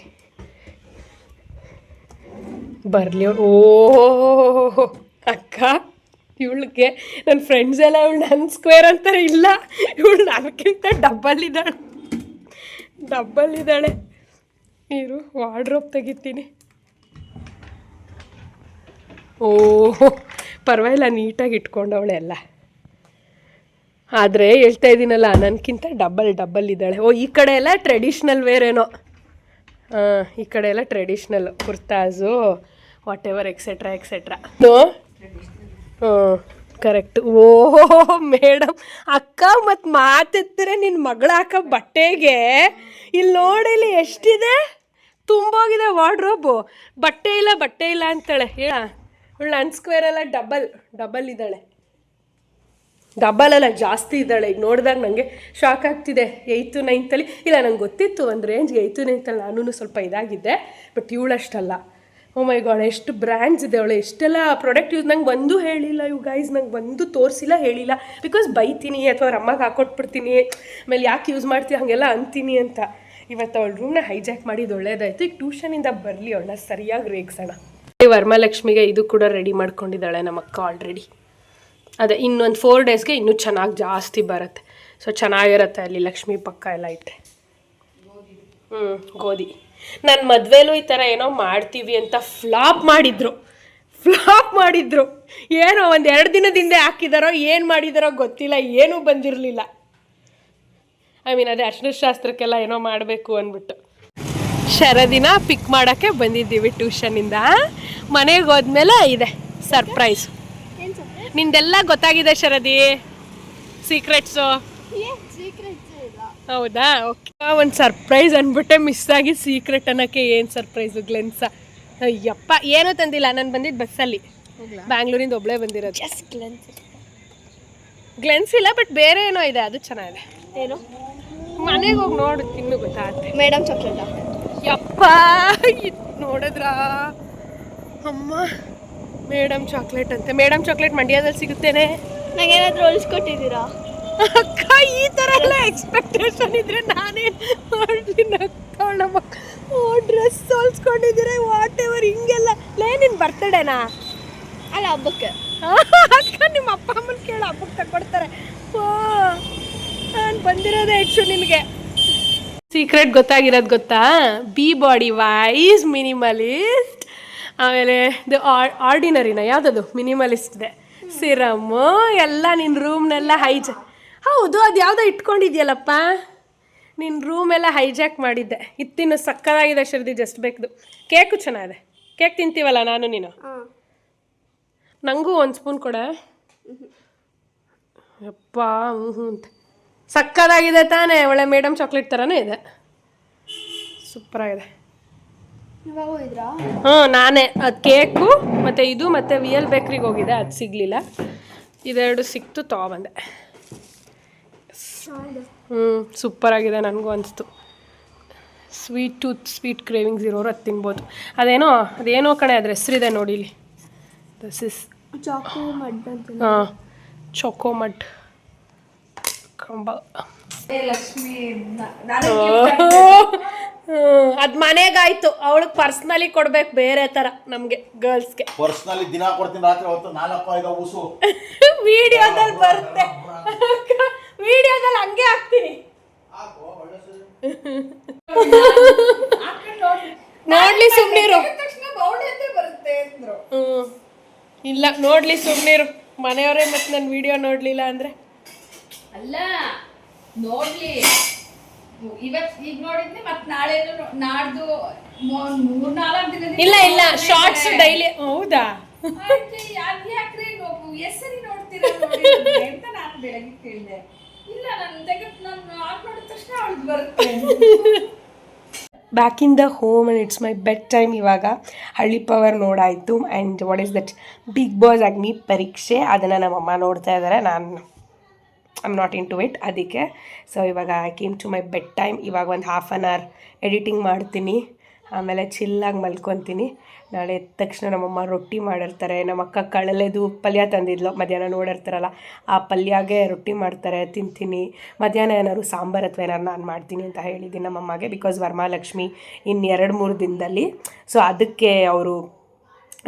ಬರಲಿ. ಓ ಅಕ್ಕ, ಇವಳಿಗೆ ನನ್ನ ಫ್ರೆಂಡ್ಸ್ ಎಲ್ಲ ಇವಳು ನನ್ನ ಸ್ಕ್ವೇರ್ ಅಂತಾರೆ. ಇಲ್ಲ, ಇವಳು ನನಗಿಂತ ಡಬ್ಬಲ್ ಇದ್ದಾಳೆ. ಇರು ವಾರ್ಡ್ರೋಬ್ ತೆಗಿತೀನಿ. ಓಹೋ ಪರವಾಗಿಲ್ಲ, ನೀಟಾಗಿ ಇಟ್ಕೊಂಡವಳೆ ಎಲ್ಲ. ಆದರೆ ಹೇಳ್ತಾ ಇದ್ದೀನಲ್ಲ, ನನಗಿಂತ ಡಬ್ಬಲ್ ಇದ್ದಾಳೆ. ಓ ಈ ಕಡೆ ಎಲ್ಲ ಟ್ರೆಡಿಷ್ನಲ್ ವೇರ್ ಏನೋ. ಈ ಕಡೆ ಎಲ್ಲ traditional kurtas what ever etcetera. Correct. ಓಹೋ ಮೇಡಮ್ ಅಕ್ಕ, ಮತ್ತು ಮಾತೆತ್ತರೆ ನಿನ್ನ ಮಗಳ ಹಾಕೋ ಬಟ್ಟೆಗೆ ಇಲ್ಲಿ ನೋಡಿಲ್ಲಿ ಎಷ್ಟಿದೆ, ತುಂಬೋಗಿದೆ ವಾರ್ಡ್ರೋಬು. ಬಟ್ಟೆ ಇಲ್ಲ ಅಂತಾಳೆ. ಹೇಳ ಇವಳು ಅನ್ಸ್ಕ್ವೇರ್ ಎಲ್ಲ ಡಬಲ್ ಇದ್ದಾಳೆ. ಡಬಲ್ ಅಲ್ಲ, ಜಾಸ್ತಿ ಇದ್ದಾಳೆ. ಈಗ ನೋಡಿದಾಗ ನನಗೆ ಶಾಕ್ ಆಗ್ತಿದೆ. 8th 9th ಇಲ್ಲ, ನಂಗೆ ಗೊತ್ತಿತ್ತು ಒಂದು ರೇಂಜ್ಗೆ 8th 9th ನಾನು ಸ್ವಲ್ಪ ಇದಾಗಿದ್ದೆ. ಬಟ್ ಇವಳಷ್ಟಲ್ಲ. ಓ ಮೈ ಗಾಡ್, ಎಷ್ಟು ಬ್ರ್ಯಾಂಡ್ಸ್ ಇದೆ ಅವಳು, ಎಷ್ಟೆಲ್ಲ ಪ್ರಾಡಕ್ಟ್ ಯೂಸ್. ನಂಗೆ ಒಂದು ಹೇಳಿಲ್ಲ ಇವು ಗೈಸ್, ನಂಗೆ ಒಂದು ತೋರಿಸಿಲ್ಲ, ಹೇಳಿಲ್ಲ. ಬಿಕಾಸ್ ಬೈತೀನಿ ಅಥವಾ ಅವ್ರ ಅಮ್ಮಗೆ ಹಾಕ್ಕೊಟ್ಬಿಡ್ತೀನಿ, ಆಮೇಲೆ ಯಾಕೆ ಯೂಸ್ ಮಾಡ್ತೀವಿ ಹಾಗೆಲ್ಲ ಅಂತೀನಿ ಅಂತ. ಇವತ್ತು ಅವಳ ರೂಮ್ನ ಹೈಜಾಕ್ ಮಾಡಿದ್ದು ಒಳ್ಳೇದಾಯಿತು. ಈಗ ಟ್ಯೂಷನಿಂದ ಬರಲಿ, ಅವಳನ್ನ ಸರಿಯಾಗಿ ರೇಗಿಸೋಣ. ವರಮಹಾಲಕ್ಷ್ಮಿಗೆ ಇದು ಕೂಡ ರೆಡಿ ಮಾಡ್ಕೊಂಡಿದ್ದಾಳೆ ನಮ್ಮಕ್ಕ ಆಲ್ರೆಡಿ. ಅದೇ ಇನ್ನೊಂದು 4 ಡೇಸ್ಗೆ ಇನ್ನೂ ಚೆನ್ನಾಗಿ ಜಾಸ್ತಿ ಬರುತ್ತೆ. ಸೊ ಚೆನ್ನಾಗಿರುತ್ತೆ ಅಲ್ಲಿ ಲಕ್ಷ್ಮೀ ಪಕ್ಕ ಎಲ್ಲ ಇಟ್ಟರೆ. ಗೋಧಿ. ನನ್ನ ಮದುವೆಲೂ ಈ ಥರ ಏನೋ ಮಾಡ್ತೀವಿ ಅಂತ ಫ್ಲಾಪ್ ಮಾಡಿದ್ರು. ಏನೋ ಒಂದು 2 ದಿನದಿಂದ ಹಾಕಿದಾರೋ ಏನು ಮಾಡಿದಾರೋ ಗೊತ್ತಿಲ್ಲ, ಏನೂ ಬಂದಿರಲಿಲ್ಲ. ಅದೇ ಅರ್ಶಿನ ಶಾಸ್ತ್ರಕ್ಕೆಲ್ಲ ಏನೋ ಮಾಡಬೇಕು ಅಂದ್ಬಿಟ್ಟು. ಶರದಿನ ಪಿಕ್ ಮಾಡೋಕ್ಕೆ ಬಂದಿದ್ದೀವಿ ಟ್ಯೂಷನಿಂದ. ಮನೆಗೆ ಹೋದ್ಮೇಲೆ ಇದೆ ಸರ್ಪ್ರೈಸು. ನಿಂದೆಲ್ಲ ಗೊತ್ತಾಗಿದೆ ಶರದಿ, ಸೀಕ್ರೆಟ್ಸು. ಹೌದಾ, ಓಕೆ. ಒಂದು ಸರ್ಪ್ರೈಸ್ ಅಂದ್ಬಿಟ್ಟೆ ಮಿಸ್ ಆಗಿ ಸೀಕ್ರೆಟ್ ಅನ್ನೋಕ್ಕೆ. ಏನು ಸರ್ಪ್ರೈಸು? ಗ್ಲೆನ್ಸ. ಅಯ್ಯಪ್ಪ, ಏನೂ ತಂದಿಲ್ಲ. ನಾನು ಬಂದಿದ್ದು ಬಸ್ಸಲ್ಲಿ, ಬ್ಯಾಂಗ್ಳೂರಿಂದ ಒಬ್ಬಳೇ ಬಂದಿರೋದು. ಗ್ಲೆನ್ಸ್ ಇಲ್ಲ, ಬಟ್ ಬೇರೆ ಏನೋ ಇದೆ, ಅದು ಚೆನ್ನಾಗಿದೆ. ಏನು? ಮನೆಗೆ ಹೋಗಿ ನೋಡು, ಇನ್ನೂ ಗೊತ್ತಾಗುತ್ತೆ. Madam chocolate. ಯಪ್ಪ ನೋಡಿದ್ರಾ ಅಮ್ಮ, ಮೇಡಮ್ ಚಾಕ್ಲೇಟ್ ಅಂತೆ. ಮೇಡಮ್ ಚಾಕ್ಲೇಟ್ ಮಂಡ್ಯದಲ್ಲಿ ಸಿಗುತ್ತೇನೆ. ನಂಗೇನಾದರೂ ಹೊಲಿಸ್ಕೊಟ್ಟಿದ್ದೀರಾ ಅಕ್ಕ? ಈ ಥರ ಎಲ್ಲ ಎಕ್ಸ್ಪೆಕ್ಟೇಷನ್ ಇದ್ರೆ ನಾನೇನು ಮಾಡಲಿ? ನಕ್ಕವಳಮ್ಮ. ಡ್ರೆಸ್ ಹೊಲ್ಸ್ಕೊಂಡಿದ್ದೀರ, ವಾಟ್ ಎವರ್ ಹಿಂಗೆಲ್ಲ. ನಿನ್ನ ಬರ್ತಡೇನಾ? ಅಲ್ಲ, ಹಬ್ಬಕ್ಕೆ. ಅಕ್ಕ ನಿಮ್ಮ ಅಪ್ಪ ಅಮ್ಮನ ಕೇಳಿ ಹಬ್ಬಕ್ಕೆ ತಗೊಡ್ತಾರೆ. ಓ ನಾನು ಬಂದಿರೋದೇ ಹೆಚ್ಚು ನಿನಗೆ. ಸೀಕ್ರೆಟ್ ಗೊತ್ತಾಗಿರೋದು ಗೊತ್ತಾ? Be body wise minimalist. ಆಮೇಲೆ ಇದು ಆರ್ಡಿನರಿನ ಯಾವುದದು ಮಿನಿಮಲಿಸ್ಟ್ ಇದೆ. ಸಿರಮ್ಮು ಎಲ್ಲ ನಿನ್ನ ರೂಮ್ನೆಲ್ಲ ಹೌದು, ಅದು ಯಾವುದೋ ಇಟ್ಕೊಂಡಿದ್ಯಲ್ಲಪ್ಪ. ನಿನ್ನ ರೂಮೆಲ್ಲ ಹೈಜಾಕ್ ಮಾಡಿದ್ದೆ. ಇತ್ತಿನ್ನು ಸಕ್ಕದಾಗಿದೆ ಶರದಿ, ಜಸ್ಟ್ ಬೇಕದು. ಕೇಕು ಚೆನ್ನಾಗಿದೆ. ಕೇಕ್ ತಿಂತೀವಲ್ಲ ನಾನು ನೀನು. ನನಗೂ 1 ಸ್ಪೂನ್ ಕೊಡೆ. ಯಪ್ಪ ಅಂತ ಸಕ್ಕದಾಗಿದೆ ತಾನೇ? ಒಳ್ಳೆ ಮೇಡಮ್ ಚಾಕ್ಲೇಟ್ ಥರನೇ ಇದೆ, ಸೂಪರಾಗಿದೆ. ನಾನೇ ಅದು ಕೇಕು ಮತ್ತು ಇದು ಮತ್ತು VL ಬೇಕ್ರಿಗೆ ಹೋಗಿದ್ದೆ, ಅದು ಸಿಗಲಿಲ್ಲ. ಇದೆರಡು ಸಿಕ್ತು, ತೊಗೊಬಂದೆ. ಸೂಪರಾಗಿದೆ, ನನಗೂ ಅನಿಸ್ತು. ಸ್ವೀಟ್ ಕ್ರೇವಿಂಗ್ಸ್ ಇರೋರು ಅದು ತಿನ್ಬೋದು. ಅದೇನೋ ಕಣೆ ಅದ್ರ ಹೆಸರಿದೆ ನೋಡಿ ಇಲ್ಲಿ. ದಿಸ್ ಇಸ್ ಹಾಂ ಚೊಕೋ ಮಡ್ ಕಂಬ. ಲಕ್ಷ್ಮಿ ಅದು ಮನೆಗಾಯ್ತು, ಅವಳಿಗೆ ಪರ್ಸ್ನಲಿ ಕೊಡ್ಬೇಕು ಬೇರೆ ಥರ ನಮಗೆ ಗರ್ಲ್ಸ್ಗೆ. ಪರ್ಸ್ನಲಿ ದಿನ ಕೊಡ್ತೀನಿ, ರಾತ್ರಿ ಹೊತ್ತು 4-5 ಉಸು ವಿಡಿಯೋದಲ್ಲಿ ಬರುತ್ತೆ, ವಿಡಿಯೋದಲ್ಲಿ ಹಂಗೆ ಹಾಕ್ತೀನಿ. ನೋಡ್ಲಿ ಸುಮ್ನಿರು. ಇಲ್ಲ ನೋಡ್ಲಿ ಸುಮ್ನಿರು, ಮನೆಯವರೇ ಮತ್ತೆ ನನ್ನ ವಿಡಿಯೋ ನೋಡ್ಲಿಲ್ಲ ಅಂದ್ರೆ. ಅಲ್ಲ ನೋಡ್ಲಿ, ಇವತ್ತು ಈಗ ನೋಡಿದ್ನಿ ಮತ್ತೆ ನಾಳೆ ನಾಡ್ದು 3-4 ದಿನ. ಇಲ್ಲ ಶಾರ್ಟ್ಸ್ ಡೈಲಿ. ಹೌದಾ? ಯಾಕ್ರಿ ಹೆಸರಿ ನೋಡ್ತೀರಾ ಅಂತ ನಾನು ಬೆಳಗ್ಗೆ ಕೇಳಿದೆ. ಇಲ್ಲ ನಾನು ಆನ್ ಮಾಡಿದ ತಕ್ಷಣ ಅವಳಿಗೆ ಬರುತ್ತೆ. Back in the home and it's my bed time. ಇವಾಗ ಹಳ್ಳಿ ಪವರ್ ನೋಡಾಯಿತು. And what is that big boss Agni Pariksha, ಅದನ್ನು ನಮ್ಮಮ್ಮ ನೋಡ್ತಾ ಇದ್ದಾರೆ. I'm not in to it, ಅದಕ್ಕೆ. ಸೊ ಇವಾಗ I came to my bed time. ಇವಾಗ ಒಂದು ಹಾಫ್ ಆನ್ ಅವರ್ ಎಡಿಟಿಂಗ್ ಮಾಡ್ತೀನಿ, ಆಮೇಲೆ ಚಿಲ್ಲಾಗಿ ಮಲ್ಕೊತೀನಿ. ನಾಳೆ ಎದ್ದ ತಕ್ಷಣ ನಮ್ಮಮ್ಮ ರೊಟ್ಟಿ ಮಾಡಿರ್ತಾರೆ. ನಮ್ಮ ಅಕ್ಕ ಕಳಲೆದು ಪಲ್ಯ ತಂದಿದ್ಲು, ಮಧ್ಯಾಹ್ನ ನೋಡಿರ್ತಾರಲ್ಲ ಆ ಪಲ್ಯಾಗೆ ರೊಟ್ಟಿ ಮಾಡ್ತಾರೆ, ತಿಂತೀನಿ. ಮಧ್ಯಾಹ್ನ ಏನಾದ್ರು ಸಾಂಬಾರು ಅಥವಾ ಏನಾರು ನಾನು ಮಾಡ್ತೀನಿ ಅಂತ ಹೇಳಿದ್ದೀನಿ ನಮ್ಮಮ್ಮಗೆ, ಬಿಕಾಸ್ ವರಮಹಾಲಕ್ಷ್ಮಿ ಇನ್ನು 2-3 ದಿನದಲ್ಲಿ. ಸೊ ಅದಕ್ಕೆ ಅವರು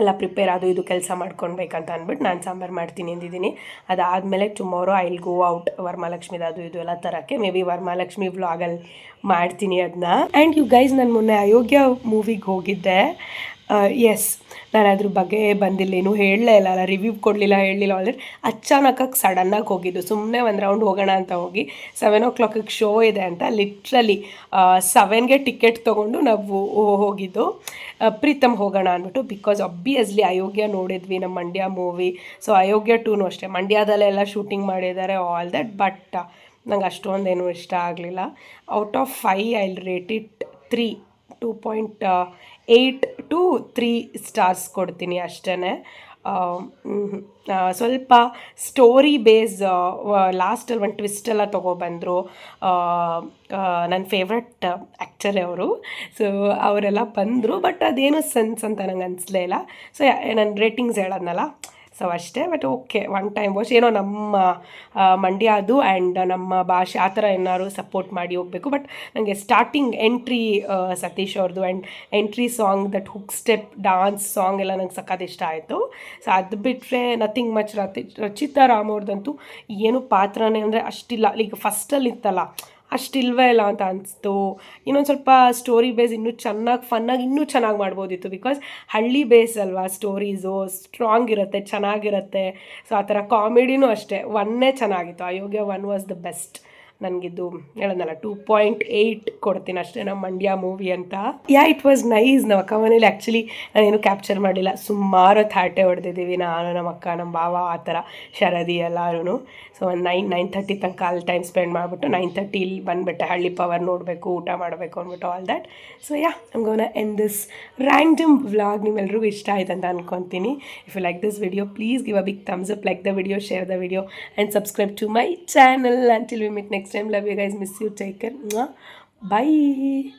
ಎಲ್ಲ ಪ್ರಿಪೇರ್ ಅದು ಇದು ಕೆಲಸ ಮಾಡ್ಕೊಳ್ಬೇಕಂತ ಅಂದ್ಬಿಟ್ಟು ನಾನು ಸಾಂಬಾರು ಮಾಡ್ತೀನಿ ಅಂದಿದ್ದೀನಿ. ಅದಾದಮೇಲೆ tomorrow I will go out ವರಮಹಾಲಕ್ಷ್ಮಿದು ಅದು ಇದು ಎಲ್ಲ ತರೋಕ್ಕೆ. ಮೇ ಬಿ ವರಮಹಾಲಕ್ಷ್ಮಿ ವ್ಲಾಗಲ್ಲಿ ಮಾಡ್ತೀನಿ ಅದನ್ನ. ಆ್ಯಂಡ್ ಯು ಗೈಸ್, ನಾನು ಮೊನ್ನೆ ಅಯೋಗ್ಯ ಮೂವಿಗೆ ಹೋಗಿದ್ದೆ. ಎಸ್, ನಾನು ಅದ್ರ ಬಗ್ಗೆ ಬಂದಿಲ್ಲೇನು ಹೇಳಲೇ ಇಲ್ಲ, ರಿವ್ಯೂ ಕೊಡಲಿಲ್ಲ, ಹೇಳಲಿಲ್ಲ. ಆಲ್ರೆಡಿ ಅಚಾನಕ್ಕಾಗಿ ಸಡನ್ನಾಗಿ ಹೋಗಿದ್ದು. ಸುಮ್ಮನೆ ಒಂದು ರೌಂಡ್ ಹೋಗೋಣ ಅಂತ ಹೋಗಿ 7 o'clock ಶೋ ಇದೆ ಅಂತ ಲಿಟ್ರಲಿ 7ಗೆ ಟಿಕೆಟ್ ತೊಗೊಂಡು ನಾವು ಹೋಗಿದ್ದು. ಪ್ರೀತಮ್ ಹೋಗೋಣ ಅಂದ್ಬಿಟ್ಟು, ಬಿಕಾಸ್ ಅಬ್ವಿಯಸ್ಲಿ ಅಯೋಗ್ಯ ನೋಡಿದ್ವಿ, ನಮ್ಮ ಮಂಡ್ಯ ಮೂವಿ. ಸೊ ಅಯೋಗ್ಯ 2 ಅಷ್ಟೇ, ಮಂಡ್ಯದಲ್ಲೆಲ್ಲ ಶೂಟಿಂಗ್ ಮಾಡಿದ್ದಾರೆ ಆಲ್ ದಟ್. ಬಟ್ ನಂಗೆ ಅಷ್ಟೊಂದೇನು ಇಷ್ಟ ಆಗಲಿಲ್ಲ. Out of 5 I will rate it 2.8 to 3 stars ಕೊಡ್ತೀನಿ ಅಷ್ಟೇ. ಸ್ವಲ್ಪ ಸ್ಟೋರಿ ಬೇಸ್, ಲಾಸ್ಟಲ್ಲಿ ಒಂದು ಟ್ವಿಸ್ಟ್ ಎಲ್ಲ ತೊಗೊಬಂದರು. ನನ್ನ ಫೇವ್ರೆಟ್ ಆ್ಯಕ್ಟರೇ ಅವರು. ಸೊ ಅವರೆಲ್ಲ ಬಂದರು, ಬಟ್ ಅದೇನು ಸೆನ್ಸ್ ಅಂತ ನಂಗೆ ಅನಿಸ್ಲೇ ಇಲ್ಲ. ಸೊ ನನ್ನ ರೇಟಿಂಗ್ಸ್ ಹೇಳೋದ್ನಲ್ಲ, ಸೊ ಅಷ್ಟೇ. But okay, one time watch. ಏನೋ ನಮ್ಮ ಮಂಡ್ಯ ಅದು ಆ್ಯಂಡ್ ನಮ್ಮ ಭಾಷೆ ಆ ಥರ ಏನಾದ್ರು ಸಪೋರ್ಟ್ ಮಾಡಿ ಹೋಗಬೇಕು. ಬಟ್ ನನಗೆ ಸ್ಟಾರ್ಟಿಂಗ್ ಎಂಟ್ರಿ ಸತೀಶ್ ಅವ್ರದ್ದು and entry song, that hook step dance song ಎಲ್ಲ ನಂಗೆ ಸಖತ್ ಇಷ್ಟ ಆಯಿತು. ಸೊ ಅದು ಬಿಟ್ಟರೆ ನಥಿಂಗ್ ಮಚ್. ರಚಿತಾ ರಾಮ್ ಅವ್ರದ್ದಂತೂ ಏನು ಪಾತ್ರನೇ ಅಂದರೆ ಅಷ್ಟಿಲ್ಲ. ಈಗ ಫಸ್ಟಲ್ಲಿ ಇತ್ತಲ್ಲ ಅಷ್ಟಿಲ್ವೇ ಇಲ್ಲ ಅಂತ ಅನಿಸ್ತು. ಇನ್ನೊಂದು ಸ್ವಲ್ಪ ಸ್ಟೋರಿ ಬೇಸ್ ಇನ್ನೂ ಚೆನ್ನಾಗಿ ಫನ್ನಾಗಿ ಇನ್ನೂ ಚೆನ್ನಾಗಿ ಮಾಡ್ಬೋದಿತ್ತು. ಬಿಕಾಸ್ ಹಳ್ಳಿ ಬೇಸ್ ಅಲ್ವಾ, ಸ್ಟೋರೀಸು ಸ್ಟ್ರಾಂಗ್ ಇರುತ್ತೆ, ಚೆನ್ನಾಗಿರುತ್ತೆ. ಸೊ ಆ ಥರ ಕಾಮಿಡಿನೂ ಅಷ್ಟೇ. 1 ಚೆನ್ನಾಗಿತ್ತು. ಅಯೋಗ್ಯ 1 ವಾಸ್ ದ ಬೆಸ್ಟ್. ನನಗಿದ್ದು ಹೇಳೋದಲ್ಲ 2.8 ಕೊಡ್ತೀನಿ ಅಷ್ಟೇ, ನಮ್ಮ ಮಂಡ್ಯ ಮೂವಿ ಅಂತ. It was nice. ನಮ್ಮ ಅಕ್ಕ ಮನೇಲಿ ಆ್ಯಕ್ಚುಲಿ ನಾನೇನು ಕ್ಯಾಪ್ಚರ್ ಮಾಡಿಲ್ಲ, ಸುಮಾರು ಥಾಟೆ ಹೊಡೆದಿದ್ದೀವಿ ನಾನು, ನಮ್ಮ ಅಕ್ಕ, ನಮ್ಮ ಭಾವ, ಆ ಥರ ಶರದಿ ಎಲ್ಲರೂ. ಸೊ ಒಂದು 9-9:30 ತನಕ ಅಲ್ಲಿ ಟೈಮ್ ಸ್ಪೆಂಡ್ ಮಾಡಿಬಿಟ್ಟು 9:30 ಇಲ್ಲಿ ಬಂದುಬಿಟ್ಟೆ. ಹಳ್ಳಿ ಪವರ್ ನೋಡಬೇಕು, ಊಟ ಮಾಡಬೇಕು ಅಂದ್ಬಿಟ್ಟು all that. So I'm gonna end this random vlog. ನಿಮ್ಮೆಲ್ರಿಗೂ ಇಷ್ಟ ಆಯ್ತು ಅಂತ ಅನ್ಕೊತೀನಿ. If you like this video, please give a big thumbs up, like the video, share the video and subscribe to my channel. Until we meet next time, love you guys, miss you, take care, bye.